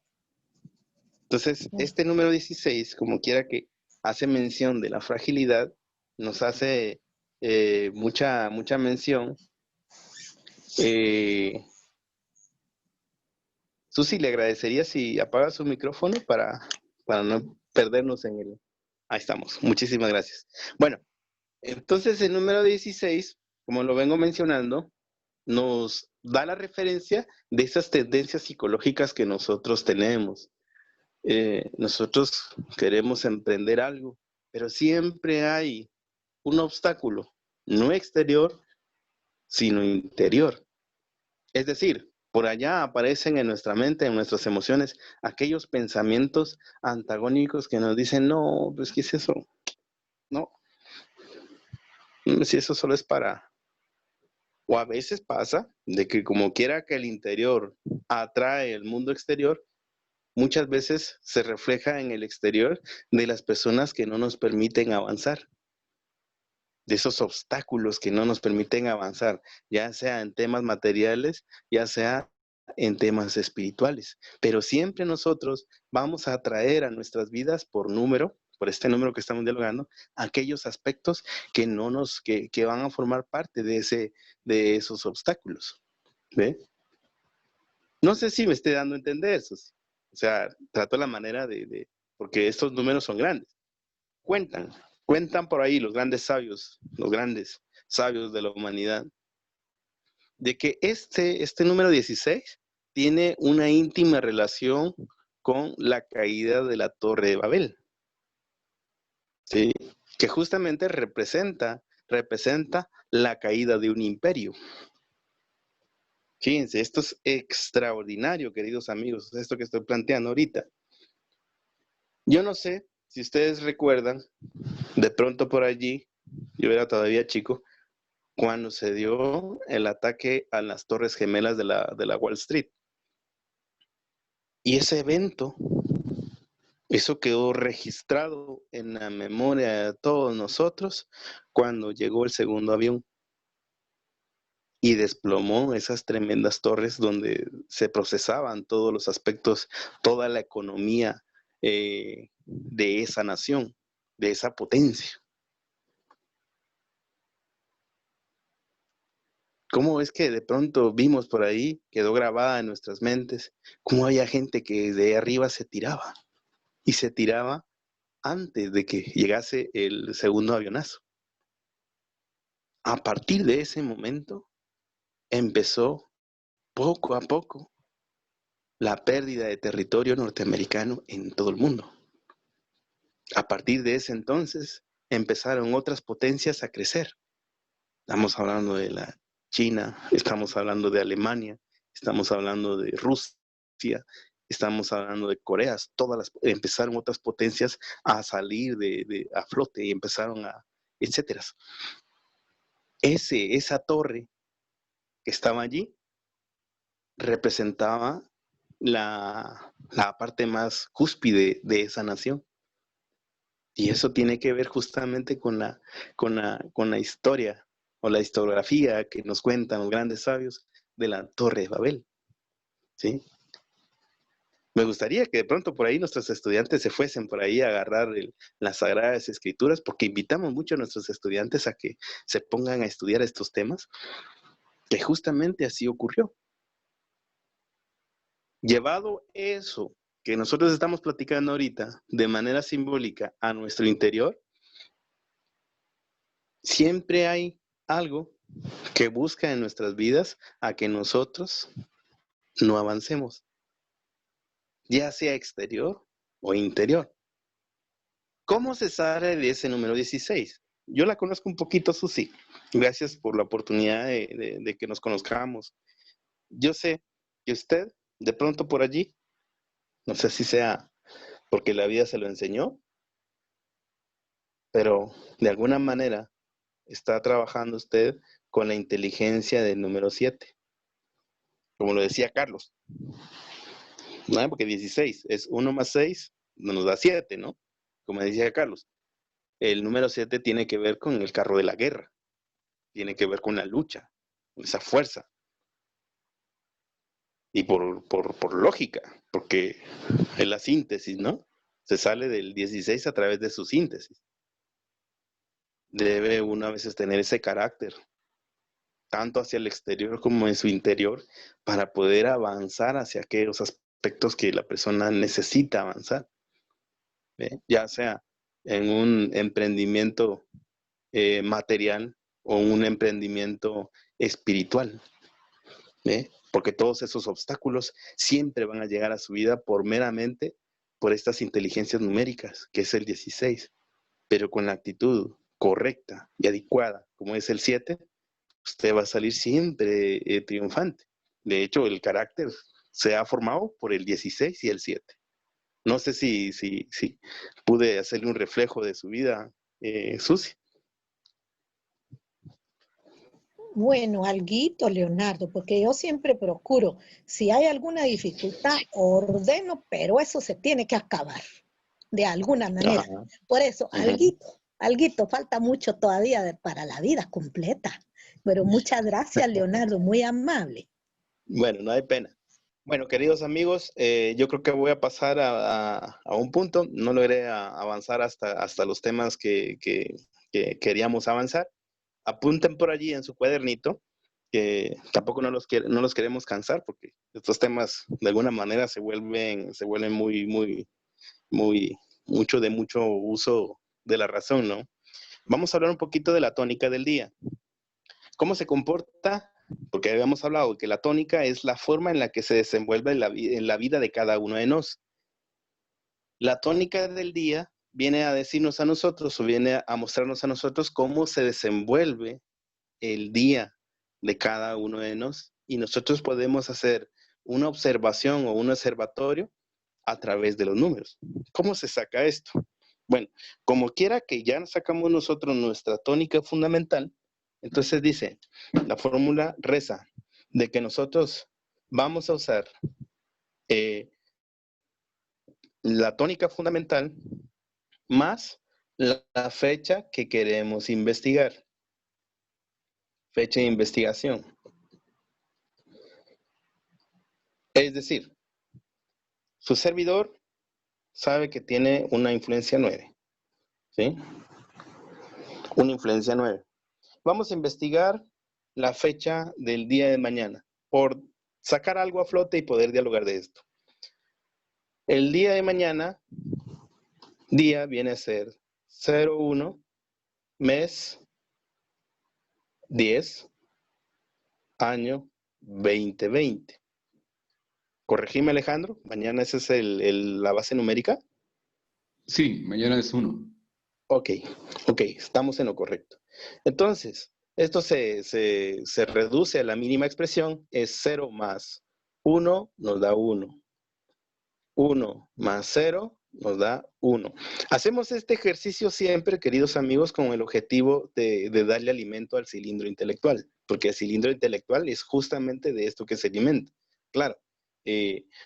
Entonces, este número 16, como quiera que hace mención de la fragilidad, nos hace mucha mención. Susi, le agradecería si apaga su micrófono para no perdernos en el... Ahí estamos, muchísimas gracias. Bueno, entonces el número 16, como lo vengo mencionando, nos da la referencia de esas tendencias psicológicas que nosotros tenemos. Nosotros queremos emprender algo, pero siempre hay un obstáculo, no exterior, sino interior. Es decir, por allá aparecen en nuestra mente, en nuestras emociones, aquellos pensamientos antagónicos que nos dicen, no, pues ¿qué es eso? No, si eso solo es para... O a veces pasa de que como quiera que el interior atrae el mundo exterior, muchas veces se refleja en el exterior de las personas que no nos permiten avanzar, de esos obstáculos que no nos permiten avanzar, ya sea en temas materiales, ya sea en temas espirituales. Pero siempre nosotros vamos a atraer a nuestras vidas por número, por este número que estamos dialogando, aquellos aspectos que no nos, que van a formar parte de esos obstáculos. ¿Ve? No sé si me esté dando a entender eso. O sea, trato la manera porque estos números son grandes. Cuentan por ahí los grandes sabios de la humanidad, de que este número 16 tiene una íntima relación con la caída de la Torre de Babel, ¿sí? Que justamente representa la caída de un imperio. Fíjense, esto es extraordinario, queridos amigos, esto que estoy planteando ahorita. Yo no sé si ustedes recuerdan, de pronto por allí, yo era todavía chico, cuando se dio el ataque a las Torres Gemelas de la Wall Street. Y ese evento, eso quedó registrado en la memoria de todos nosotros cuando llegó el segundo avión y desplomó esas tremendas torres donde se procesaban todos los aspectos, toda la economía de esa nación, de esa potencia. ¿Cómo es que de pronto vimos por ahí, quedó grabada en nuestras mentes, cómo había gente que de arriba se tiraba y se tiraba antes de que llegase el segundo avionazo? A partir de ese momento empezó poco a poco la pérdida de territorio norteamericano en todo el mundo. A partir de ese entonces empezaron otras potencias a crecer. Estamos hablando de la China, estamos hablando de Alemania, estamos hablando de Rusia, estamos hablando de Corea. Empezaron otras potencias a salir a flote y empezaron etcétera. Esa torre que estaba allí representaba la parte más cúspide de esa nación. Y eso tiene que ver justamente con la historia o la historiografía que nos cuentan los grandes sabios de la Torre de Babel, ¿sí? Me gustaría que de pronto por ahí nuestros estudiantes se fuesen por ahí a agarrar las Sagradas Escrituras, porque invitamos mucho a nuestros estudiantes a que se pongan a estudiar estos temas, que justamente así ocurrió. Llevado eso que nosotros estamos platicando ahorita de manera simbólica a nuestro interior, siempre hay algo que busca en nuestras vidas a que nosotros no avancemos, ya sea exterior o interior. ¿Cómo se sale de ese número 16? Yo la conozco un poquito, Susi. Gracias por la oportunidad de que nos conozcamos. Yo sé que usted, de pronto por allí, no sé si sea porque la vida se lo enseñó, pero de alguna manera está trabajando usted con la inteligencia del número 7. Como lo decía Carlos, ¿no? Porque 16 es 1 más 6, nos da 7, ¿no? Como decía Carlos, el número 7 tiene que ver con el carro de la guerra, tiene que ver con la lucha, con esa fuerza. Y por lógica, porque es la síntesis, ¿no? Se sale del 16 a través de su síntesis. Debe uno a veces tener ese carácter, tanto hacia el exterior como en su interior, para poder avanzar hacia aquellos aspectos que la persona necesita avanzar, ¿ve? Ya sea en un emprendimiento material o un emprendimiento espiritual, ¿ve? Porque todos esos obstáculos siempre van a llegar a su vida meramente por estas inteligencias numéricas, que es el 16, pero con la actitud correcta y adecuada, como es el 7, usted va a salir siempre triunfante. De hecho, el carácter se ha formado por el 16 y el 7. No sé si pude hacerle un reflejo de su vida, Susi. Bueno, alguito, Leonardo, porque yo siempre procuro, si hay alguna dificultad, ordeno, pero eso se tiene que acabar de alguna manera. Ajá. Por eso, Ujú. alguito, falta mucho todavía para la vida completa. Pero muchas gracias, Leonardo, muy amable. Bueno, no hay pena. Bueno, queridos amigos, yo creo que voy a pasar a un punto. No logré avanzar hasta los temas que queríamos avanzar. Apunten por allí en su cuadernito, que tampoco no los queremos cansar, porque estos temas de alguna manera se vuelven muy, mucho uso de la razón, ¿no? Vamos a hablar un poquito de la tónica del día. ¿Cómo se comporta? Porque habíamos hablado que la tónica es la forma en la que se desenvuelve en la vida de cada uno de nosotros. La tónica del día viene a decirnos a nosotros o viene a mostrarnos a nosotros cómo se desenvuelve el día de cada uno de nosotros, y nosotros podemos hacer una observación o un observatorio a través de los números. ¿Cómo se saca esto? Bueno, como quiera que ya sacamos nosotros nuestra tónica fundamental, entonces dice, la fórmula reza de que nosotros vamos a usar la tónica fundamental más la fecha que queremos investigar. Fecha de investigación. Es decir, su servidor sabe que tiene una influencia 9, ¿sí? Una influencia 9. Vamos a investigar la fecha del día de mañana, por sacar algo a flote y poder dialogar de esto. El día de mañana, día viene a ser 01, mes 10, año 2020. Corregime, Alejandro, mañana esa es la base numérica. Sí, mañana es 1. Ok, estamos en lo correcto. Entonces, esto se reduce a la mínima expresión, es 0 más 1 nos da 1. 1 más 0 nos da 1. Hacemos este ejercicio siempre, queridos amigos, con el objetivo de darle alimento al cilindro intelectual, porque el cilindro intelectual es justamente de esto que se alimenta. Claro,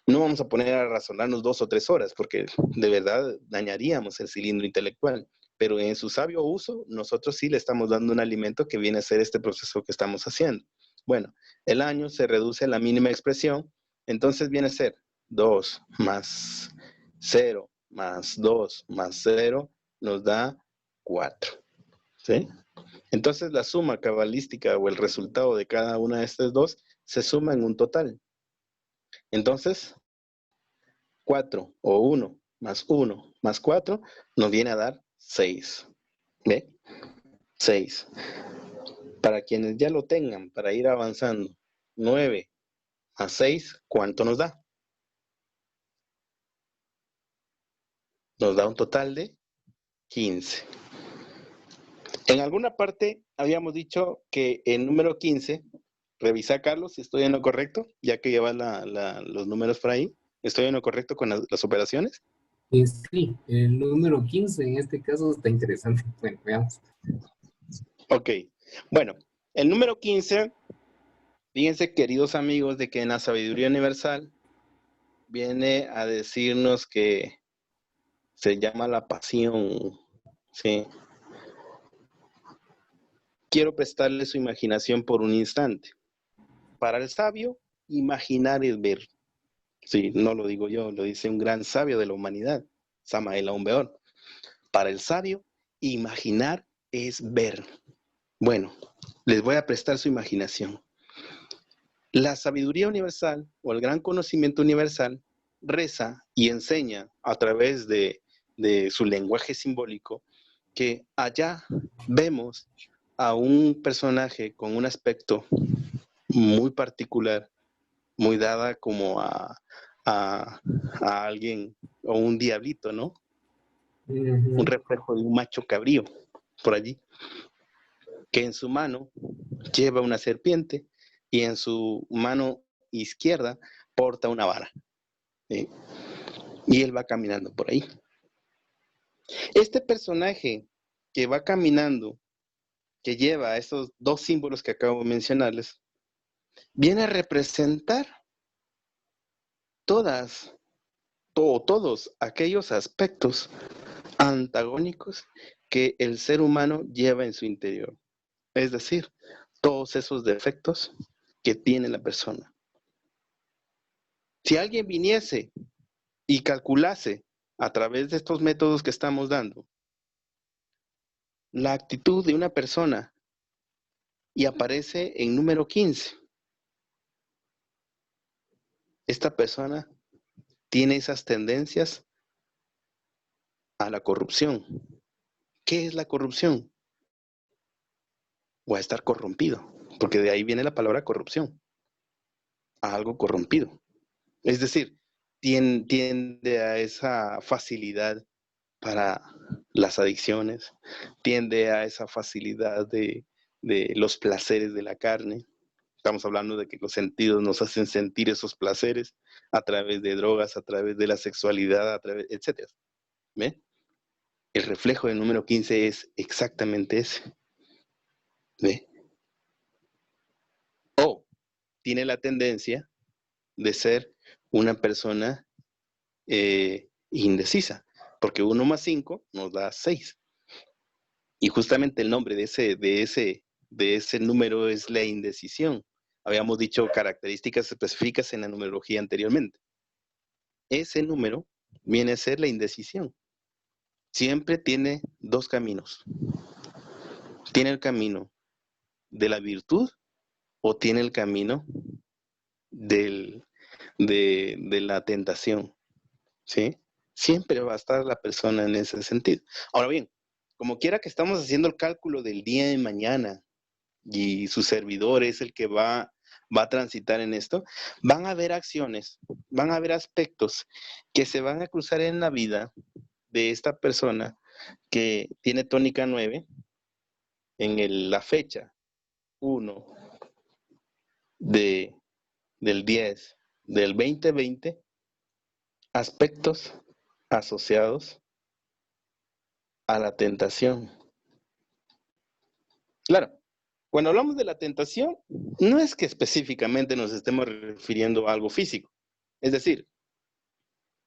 no vamos a poner a razonarnos 2 o 3 horas, porque de verdad dañaríamos el cilindro intelectual, pero en su sabio uso, nosotros sí le estamos dando un alimento que viene a ser este proceso que estamos haciendo. Bueno, el año se reduce a la mínima expresión, entonces viene a ser 2 más 0 más 2 más 0 nos da 4. ¿Sí? Entonces la suma cabalística o el resultado de cada una de estas dos se suma en un total. Entonces, 4 o 1 más 4 nos viene a dar 6. ¿Ve? 6. Para quienes ya lo tengan, para ir avanzando, 9 más 6, ¿cuánto nos da? Nos da un total de 15. En alguna parte habíamos dicho que el número 15, revisa, Carlos, si estoy en lo correcto, ya que llevas los números por ahí. ¿Estoy en lo correcto con las operaciones? Sí, el número 15 en este caso está interesante. Bueno, veamos. Ok, bueno, el número 15, fíjense, queridos amigos, de que en la sabiduría universal viene a decirnos que se llama la pasión, ¿sí? Quiero prestarle su imaginación por un instante. Para el sabio, imaginar es ver. Sí, no lo digo yo, lo dice un gran sabio de la humanidad, Samael Aun Weor. Para el sabio, imaginar es ver. Bueno, les voy a prestar su imaginación. La sabiduría universal o el gran conocimiento universal reza y enseña a través de su lenguaje simbólico que allá vemos a un personaje con un aspecto muy particular, muy dada como a alguien o un diablito, ¿no? Un reflejo de un macho cabrío por allí, que en su mano lleva una serpiente y en su mano izquierda porta una vara. ¿Sí? Y él va caminando por ahí. Este personaje que va caminando que lleva a esos dos símbolos que acabo de mencionarles, viene a representar todos aquellos aspectos antagónicos que el ser humano lleva en su interior. Es decir, todos esos defectos que tiene la persona. Si alguien viniese y calculase a través de estos métodos que estamos dando la actitud de una persona y aparece en número 15, esta persona tiene esas tendencias a la corrupción. ¿Qué es la corrupción? O a estar corrompido, porque de ahí viene la palabra corrupción, a algo corrompido. Es decir, tiende a esa facilidad para las adicciones, tiende a esa facilidad de los placeres de la carne. Estamos hablando de que los sentidos nos hacen sentir esos placeres a través de drogas, a través de la sexualidad, etc. ¿Ve? El reflejo del número 15 es exactamente ese. ¿Ve? O tiene la tendencia de ser una persona indecisa, porque 1 más 5 nos da 6. Y justamente el nombre de ese número es la indecisión. Habíamos dicho características específicas en la numerología anteriormente. Ese número viene a ser la indecisión. Siempre tiene dos caminos. Tiene el camino de la virtud o tiene el camino de la tentación. ¿Sí? Siempre va a estar la persona en ese sentido. Ahora bien, como quiera que estamos haciendo el cálculo del día de mañana y su servidor es el que va a transitar en esto, van a haber acciones, van a haber aspectos que se van a cruzar en la vida de esta persona que tiene tónica 9 en la fecha 1 del 10 del 2020, aspectos asociados a la tentación. Claro, cuando hablamos de la tentación, no es que específicamente nos estemos refiriendo a algo físico. Es decir,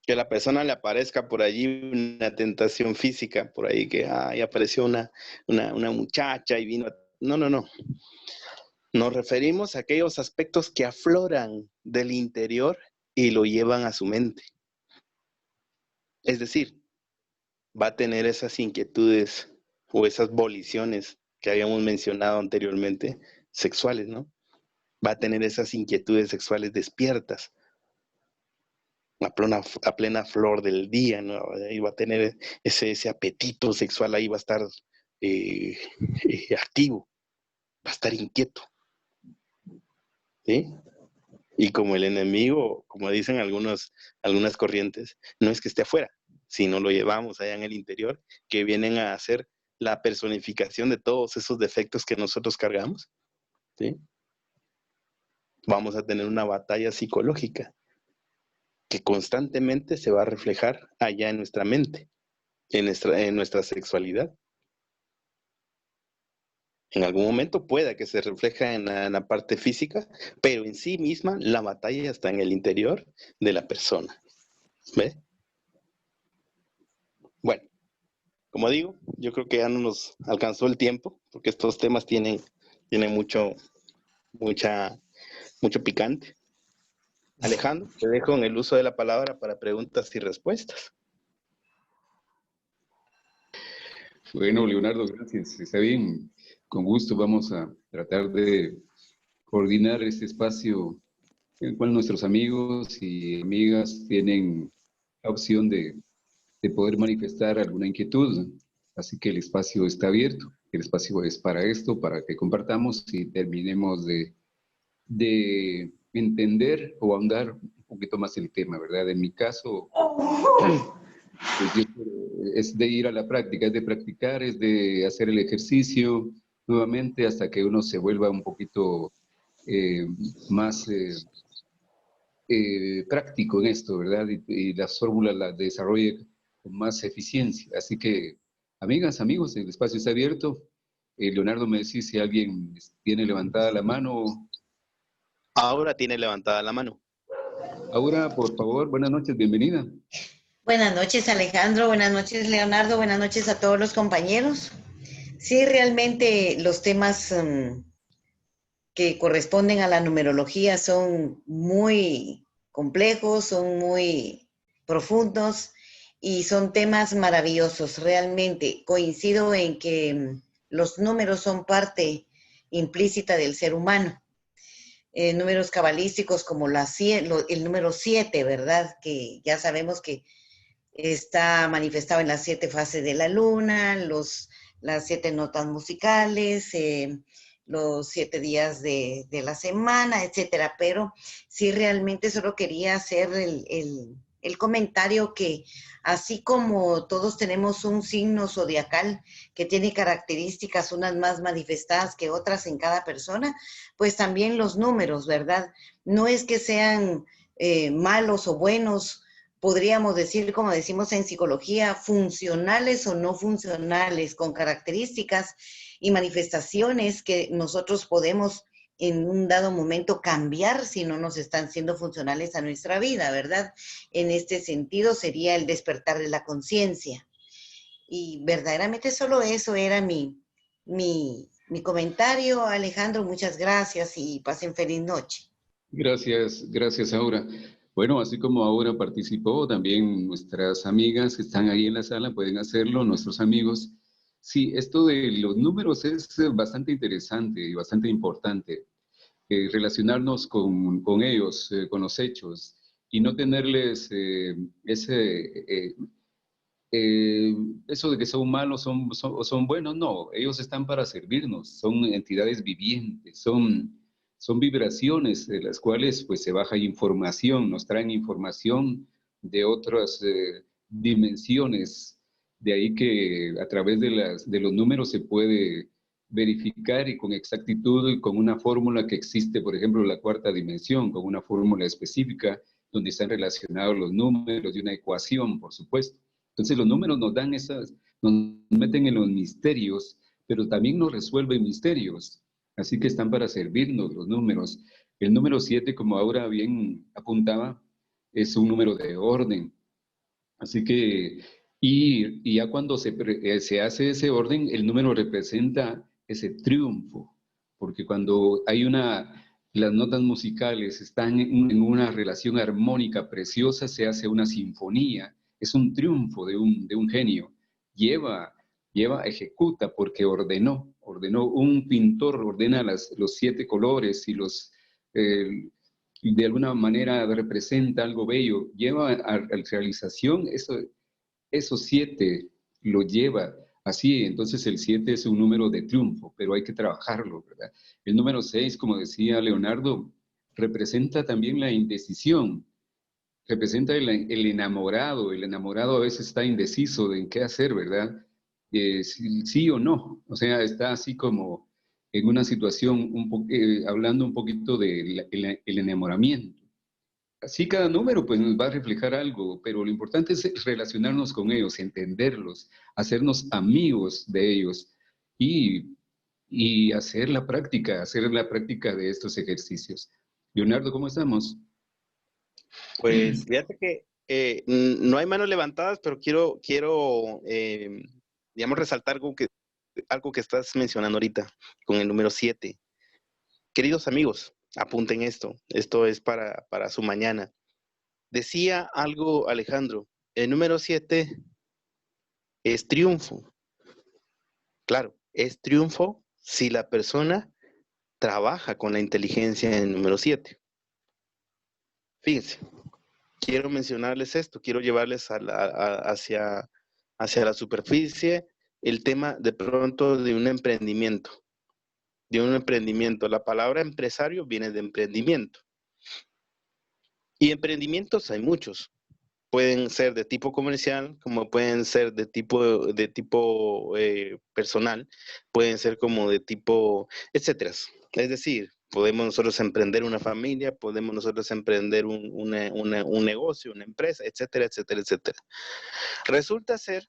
que a la persona le aparezca por allí una tentación física, por ahí que apareció una muchacha y vino. No. Nos referimos a aquellos aspectos que afloran del interior y lo llevan a su mente. Es decir, va a tener esas inquietudes o esas voliciones que habíamos mencionado anteriormente, sexuales, ¿no? Va a tener esas inquietudes sexuales despiertas, a plena flor del día, ¿no? Y va a tener ese apetito sexual, ahí va a estar activo, va a estar inquieto, ¿sí? Y como el enemigo, como dicen algunas corrientes, no es que esté afuera, sino lo llevamos allá en el interior, que vienen a hacer la personificación de todos esos defectos que nosotros cargamos, ¿sí? Vamos a tener una batalla psicológica que constantemente se va a reflejar allá en nuestra mente, en nuestra sexualidad. En algún momento pueda que se refleje en la parte física, pero en sí misma la batalla está en el interior de la persona. ¿Ve? Bueno, como digo, yo creo que ya no nos alcanzó el tiempo, porque estos temas tienen mucho picante. Alejandro, te dejo en el uso de la palabra para preguntas y respuestas. Bueno, Leonardo, gracias. Está bien. Con gusto vamos a tratar de coordinar este espacio en el cual nuestros amigos y amigas tienen la opción de poder manifestar alguna inquietud. Así que el espacio está abierto. El espacio es para esto, para que compartamos y terminemos de entender o ahondar un poquito más el tema, ¿verdad? En mi caso, pues es de ir a la práctica, es de practicar, es de hacer el ejercicio nuevamente hasta que uno se vuelva un poquito más práctico en esto, ¿verdad? Y las fórmulas las desarrolle con más eficiencia. Así que, amigas, amigos, el espacio está abierto. Leonardo, me decís si alguien tiene levantada la mano. Ahora tiene levantada la mano. Aura, por favor, buenas noches, bienvenida. Buenas noches, Alejandro. Buenas noches, Leonardo. Buenas noches a todos los compañeros. Sí, realmente los temas que corresponden a la numerología son muy complejos, son muy profundos y son temas maravillosos. Realmente coincido en que los números son parte implícita del ser humano. Números cabalísticos como el número 7, ¿verdad? Que ya sabemos que está manifestado en las 7 fases de la luna, las 7 notas musicales, los 7 días de la semana, etcétera. Pero sí, realmente solo quería hacer el comentario que así como todos tenemos un signo zodiacal que tiene características unas más manifestadas que otras en cada persona, pues también los números, ¿verdad? No es que sean malos o buenos, podríamos decir, como decimos en psicología, funcionales o no funcionales, con características y manifestaciones que nosotros podemos en un dado momento cambiar si no nos están siendo funcionales a nuestra vida, ¿verdad? En este sentido sería el despertar de la conciencia. Y verdaderamente solo eso era mi comentario. Alejandro, muchas gracias y pasen feliz noche. Gracias, Aura. Bueno, así como Aura participó, también nuestras amigas que están ahí en la sala pueden hacerlo, nuestros amigos. Sí, esto de los números es bastante interesante y bastante importante. Relacionarnos con ellos, con los hechos, y no tenerles eso de que son malos son buenos, no, ellos están para servirnos, son entidades vivientes, son vibraciones de las cuales pues se baja información, nos traen información de otras dimensiones, de ahí que a través de los números se puede verificar y con exactitud y con una fórmula que existe, por ejemplo, la cuarta dimensión, con una fórmula específica donde están relacionados los números y una ecuación, por supuesto. Entonces los números nos dan nos meten en los misterios, pero también nos resuelven misterios. Así que están para servirnos los números. El número 7, como ahora bien apuntaba, es un número de orden. Así que, y ya cuando se hace ese orden, el número representa ese triunfo, porque cuando las notas musicales están en una relación armónica preciosa, se hace una sinfonía, es un triunfo de un genio. Ejecuta porque ordenó un pintor, ordena los 7 colores y de alguna manera representa algo bello, lleva a realización esos 7, lo lleva así. Entonces el 7 es un número de triunfo, pero hay que trabajarlo, ¿verdad? El número 6, como decía Leonardo, representa también la indecisión, representa el enamorado a veces está indeciso de en qué hacer, ¿verdad? Sí o no, o sea, está así como en una situación, hablando un poquito del el enamoramiento. Así cada número pues nos va a reflejar algo, pero lo importante es relacionarnos con ellos, entenderlos, hacernos amigos de ellos y hacer la práctica de estos ejercicios. Leonardo, ¿cómo estamos? Pues fíjate que no hay manos levantadas, pero quiero digamos, resaltar algo que estás mencionando ahorita con el número 7. Queridos amigos, apunten esto. Esto es para su mañana. Decía algo Alejandro, el número 7 es triunfo. Claro, es triunfo si la persona trabaja con la inteligencia en el número 7. Fíjense, quiero mencionarles esto, quiero llevarles hacia la superficie el tema de pronto de un emprendimiento. La palabra empresario viene de emprendimiento. Y emprendimientos hay muchos. Pueden ser de tipo comercial, como pueden ser de tipo personal, pueden ser como de tipo, etcétera. Es decir, podemos nosotros emprender una familia, podemos nosotros emprender un negocio, una empresa, etcétera, etcétera, etcétera. Resulta ser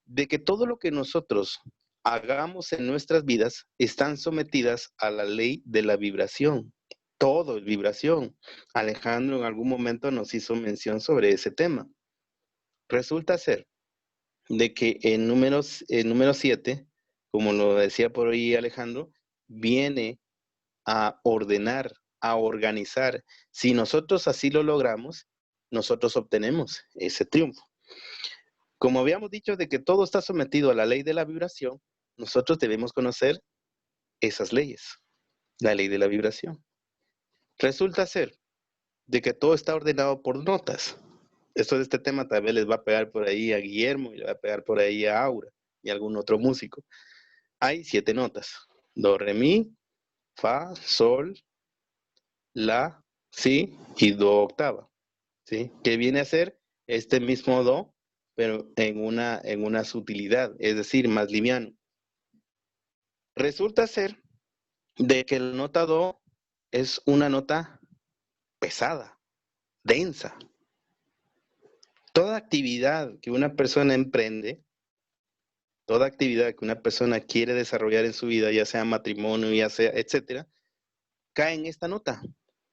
de que todo lo que nosotros hagamos en nuestras vidas están sometidas a la ley de la vibración. Todo es vibración. Alejandro en algún momento nos hizo mención sobre ese tema. Resulta ser de que en número 7, como lo decía por ahí Alejandro, viene a ordenar, a organizar. Si nosotros así lo logramos, nosotros obtenemos ese triunfo. Como habíamos dicho de que todo está sometido a la ley de la vibración, nosotros debemos conocer esas leyes, la ley de la vibración. Resulta ser de que todo está ordenado por notas. Esto de este tema tal vez les va a pegar por ahí a Guillermo y le va a pegar por ahí a Aura y a algún otro músico. Hay 7 notas: do, re, mi, fa, sol, la, si y do octava, ¿sí? Que viene a ser este mismo do, pero en una sutilidad, es decir, más liviano. Resulta ser de que la nota do es una nota pesada, densa. Toda actividad que una persona emprende, toda actividad que una persona quiere desarrollar en su vida, ya sea matrimonio, ya sea, etcétera, cae en esta nota.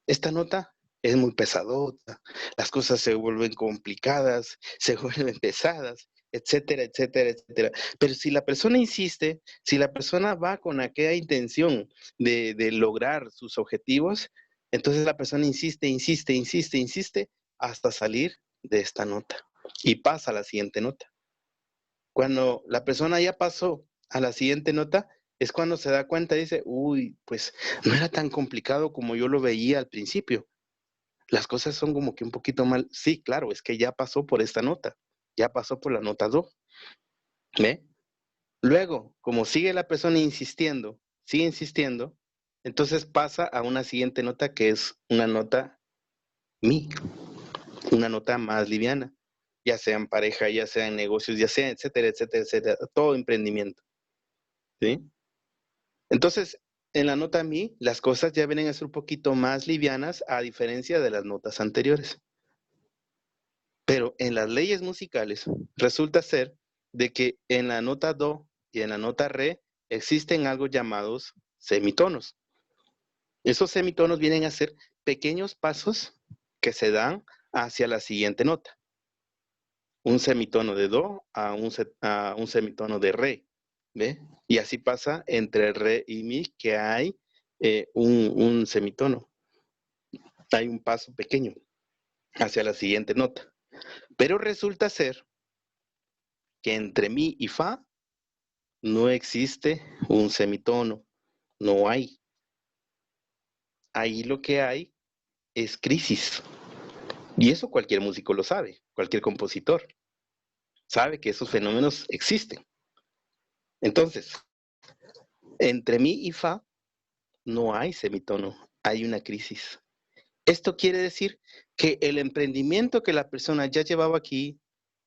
Esta nota es muy pesadota, las cosas se vuelven complicadas, se vuelven pesadas, etcétera, etcétera, etcétera. Pero si la persona insiste, si la persona va con aquella intención de lograr sus objetivos, entonces la persona insiste, insiste, insiste, insiste hasta salir de esta nota y pasa a la siguiente nota. Cuando la persona ya pasó a la siguiente nota, es cuando se da cuenta y dice, uy, pues no era tan complicado como yo lo veía al principio. Las cosas son como que un poquito mal. Sí, claro, es que ya pasó por esta nota, ya pasó por la nota do. ¿Ve? Luego, como sigue la persona insistiendo, sigue insistiendo, entonces pasa a una siguiente nota que es una nota mi, una nota más liviana, ya sea en pareja, ya sea en negocios, ya sea, etcétera, etcétera, etcétera, todo emprendimiento. ¿Sí? Entonces, en la nota mi, las cosas ya vienen a ser un poquito más livianas a diferencia de las notas anteriores. Pero en las leyes musicales resulta ser de que en la nota do y en la nota re existen algo llamados semitonos. Esos semitonos vienen a ser pequeños pasos que se dan hacia la siguiente nota. Un semitono de do a un semitono de re, ¿ve? Y así pasa entre re y mi, que hay un semitono. Hay un paso pequeño hacia la siguiente nota. Pero resulta ser que entre mi y fa no existe un semitono, no hay. Ahí lo que hay es crisis. Y eso cualquier músico lo sabe, cualquier compositor sabe que esos fenómenos existen. Entonces, entre mi y fa no hay semitono, hay una crisis. Esto quiere decir que el emprendimiento que la persona ya llevaba aquí,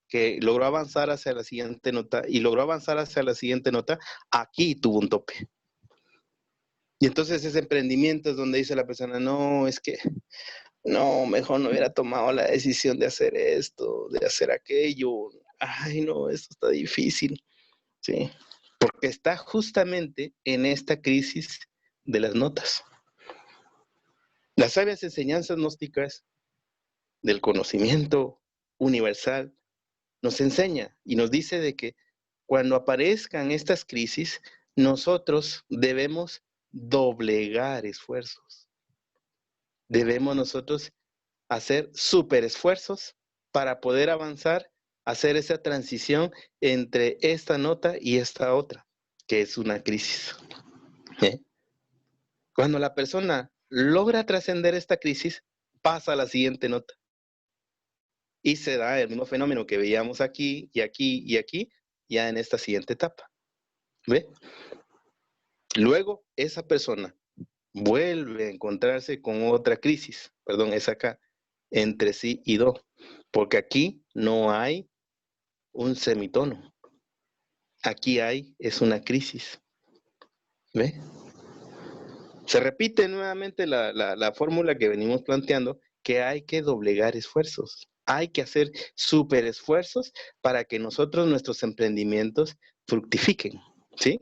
que logró avanzar hacia la siguiente nota y logró avanzar hacia la siguiente nota, aquí tuvo un tope. Y entonces ese emprendimiento es donde dice la persona, no, es que no, mejor no hubiera tomado la decisión de hacer esto, de hacer aquello. Ay, no, esto está difícil. Sí, porque está justamente en esta crisis de las notas. Las sabias enseñanzas gnósticas del conocimiento universal nos enseña y nos dice de que cuando aparezcan estas crisis, nosotros debemos doblegar esfuerzos. Debemos nosotros hacer súper esfuerzos para poder avanzar, hacer esa transición entre esta nota y esta otra, que es una crisis. Cuando la persona logra trascender esta crisis, pasa a la siguiente nota. Y se da el mismo fenómeno que veíamos aquí y aquí y aquí, ya en esta siguiente etapa. ¿Ve? Luego, esa persona vuelve a encontrarse con otra crisis, perdón, es acá, entre si y do, porque aquí no hay un semitono. Aquí es una crisis. ¿Ve? Se repite nuevamente la fórmula que venimos planteando, que hay que doblegar esfuerzos. Hay que hacer súper esfuerzos para que nuestros emprendimientos fructifiquen. ¿sí?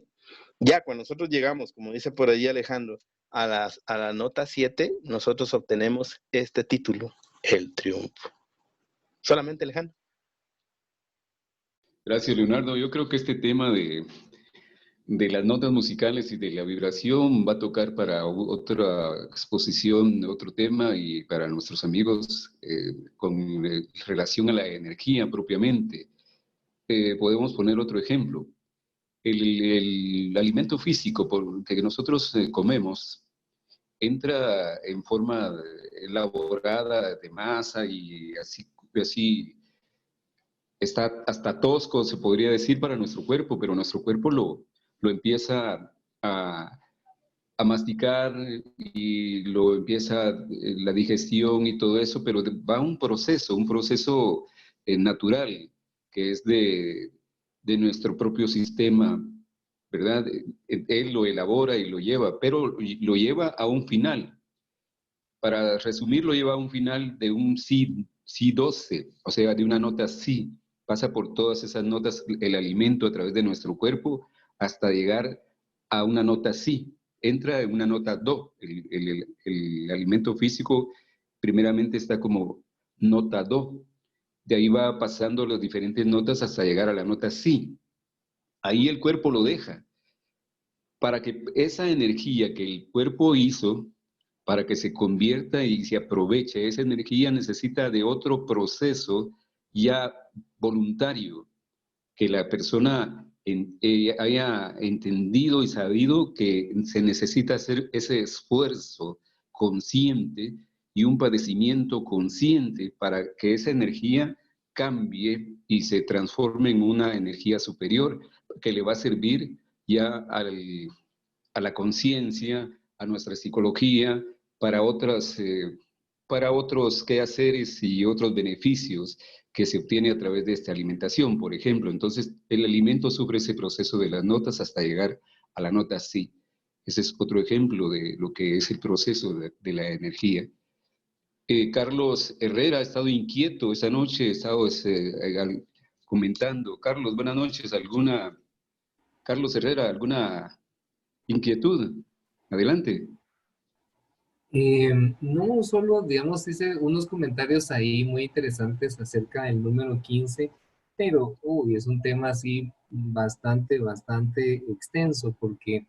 Ya cuando nosotros llegamos, como dice por allí Alejandro, a la nota 7, nosotros obtenemos este título, el triunfo. Solamente, Alejandro. Gracias, Leonardo. Yo creo que este tema de las notas musicales y de la vibración va a tocar para otra exposición, otro tema, y para nuestros amigos con relación a la energía propiamente. Podemos poner otro ejemplo. El alimento físico que nosotros comemos entra en forma elaborada de masa y así está hasta tosco, se podría decir, para nuestro cuerpo, pero nuestro cuerpo lo empieza a masticar y lo empieza la digestión y todo eso, pero va un proceso natural, que es de nuestro propio sistema, ¿verdad? Él lo elabora y lo lleva, pero lo lleva a un final. Para resumir, lo lleva a un final de un si 12, o sea, de una nota si. Pasa por todas esas notas el alimento a través de nuestro cuerpo hasta llegar a una nota si. Entra en una nota do. El alimento físico primeramente está como nota do. De ahí va pasando las diferentes notas hasta llegar a la nota si. Ahí el cuerpo lo deja. Para que esa energía que el cuerpo hizo, para que se convierta y se aproveche esa energía, necesita de otro proceso ya voluntario, que la persona haya entendido y sabido que se necesita hacer ese esfuerzo consciente y un padecimiento consciente para que esa energía cambie y se transforme en una energía superior que le va a servir ya a la conciencia, a nuestra psicología, para otros quehaceres y otros beneficios que se obtiene a través de esta alimentación, por ejemplo. Entonces, el alimento sufre ese proceso de las notas hasta llegar a la nota sí. Ese es otro ejemplo de lo que es el proceso de la energía. Carlos Herrera ha estado inquieto esa noche, ha estado comentando. Carlos, buenas noches. Carlos Herrera, ¿alguna inquietud? Adelante. No, solo, digamos, hice unos comentarios ahí muy interesantes acerca del número 15, pero es un tema así bastante extenso, porque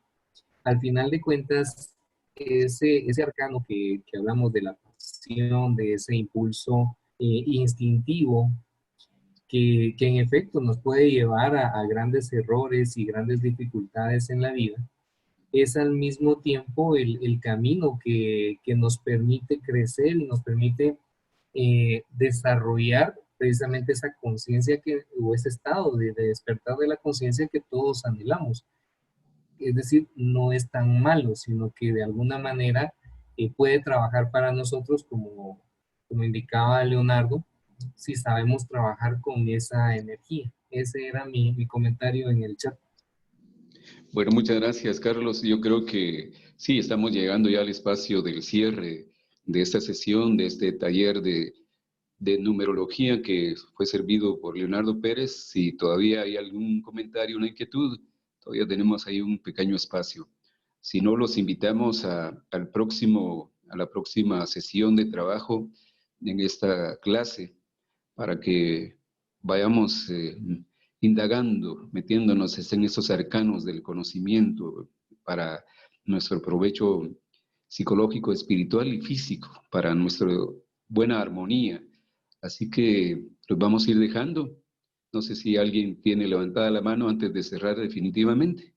al final de cuentas, ese arcano que hablamos de la pasión, de ese impulso instintivo, que en efecto nos puede llevar a grandes errores y grandes dificultades en la vida, es al mismo tiempo el camino que nos permite crecer y nos permite desarrollar precisamente esa conciencia o ese estado de despertar de la conciencia que todos anhelamos. Es decir, no es tan malo, sino que de alguna manera puede trabajar para nosotros, como indicaba Leonardo, si sabemos trabajar con esa energía. Ese era mi comentario en el chat. Bueno, muchas gracias, Carlos. Yo creo que sí, estamos llegando ya al espacio del cierre de esta sesión, de este taller de numerología que fue servido por Leonardo Pérez. Si todavía hay algún comentario, una inquietud, todavía tenemos ahí un pequeño espacio. Si no, los invitamos a la próxima sesión de trabajo en esta clase para que vayamos indagando, metiéndonos en esos arcanos del conocimiento para nuestro provecho psicológico, espiritual y físico, para nuestra buena armonía. Así que los vamos a ir dejando. No sé si alguien tiene levantada la mano antes de cerrar definitivamente.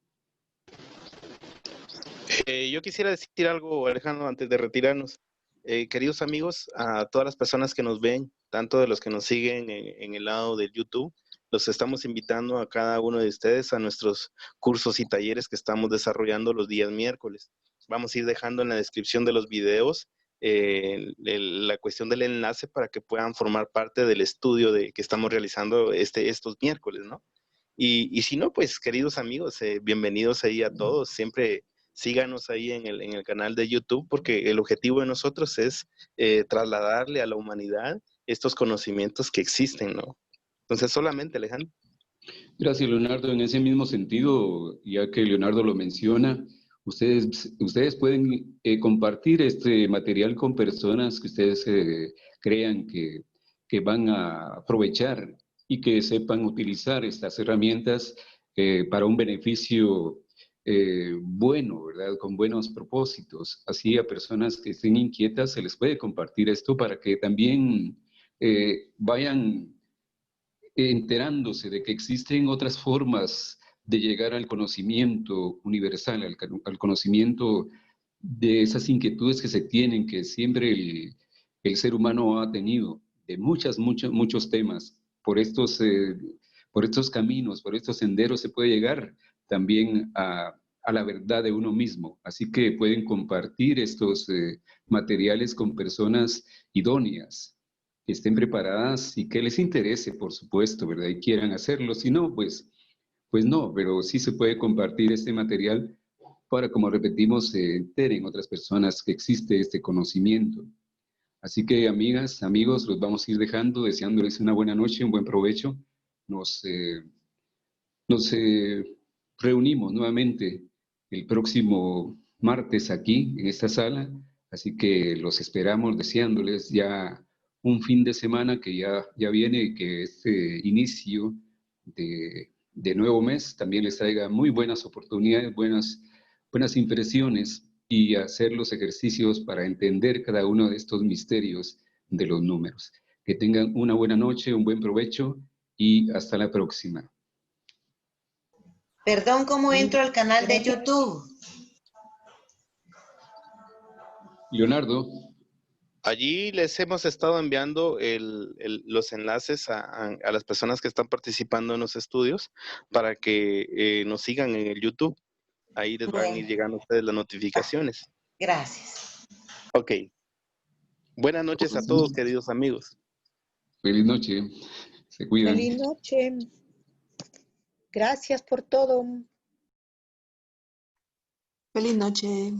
Yo quisiera decir algo, Alejandro, antes de retirarnos. Queridos amigos, a todas las personas que nos ven, tanto de los que nos siguen en el lado del YouTube, los estamos invitando a cada uno de ustedes a nuestros cursos y talleres que estamos desarrollando los días miércoles. Vamos a ir dejando en la descripción de los videos la cuestión del enlace para que puedan formar parte del estudio que estamos realizando estos miércoles, ¿no? Y si no, pues queridos amigos, bienvenidos ahí a todos. Siempre síganos ahí en el canal de YouTube, porque el objetivo de nosotros es trasladarle a la humanidad estos conocimientos que existen, ¿no? Entonces, solamente, Alejandro. Gracias, Leonardo. En ese mismo sentido, ya que Leonardo lo menciona, ustedes pueden compartir este material con personas que ustedes crean que van a aprovechar y que sepan utilizar estas herramientas para un beneficio bueno, ¿verdad? Con buenos propósitos. Así a personas que estén inquietas se les puede compartir esto para que también vayan enterándose de que existen otras formas de llegar al conocimiento universal, al conocimiento de esas inquietudes que se tienen, que siempre el ser humano ha tenido, de muchos temas. Por estos caminos, por estos senderos se puede llegar también a la verdad de uno mismo. Así que pueden compartir estos materiales con personas idóneas, que estén preparadas y que les interese, por supuesto, ¿verdad? Y quieran hacerlo. Si no, pues no, pero sí se puede compartir este material para, como repetimos, se enteren otras personas que existe este conocimiento. Así que, amigas, amigos, los vamos a ir dejando, deseándoles una buena noche, un buen provecho. Nos reunimos nuevamente el próximo martes aquí, en esta sala, así que los esperamos deseándoles ya un fin de semana que ya viene y que este inicio de nuevo mes también les traiga muy buenas oportunidades, buenas impresiones y hacer los ejercicios para entender cada uno de estos misterios de los números. Que tengan una buena noche, un buen provecho y hasta la próxima. Perdón, ¿cómo entro al canal de YouTube? Leonardo. Allí les hemos estado enviando los enlaces a las personas que están participando en los estudios para que nos sigan en el YouTube. Ahí les van a ir llegando a ustedes las notificaciones. Gracias. Ok. Buenas noches a todos, queridos amigos. Feliz noche. Se cuidan. Feliz noche. Gracias por todo. Feliz noche.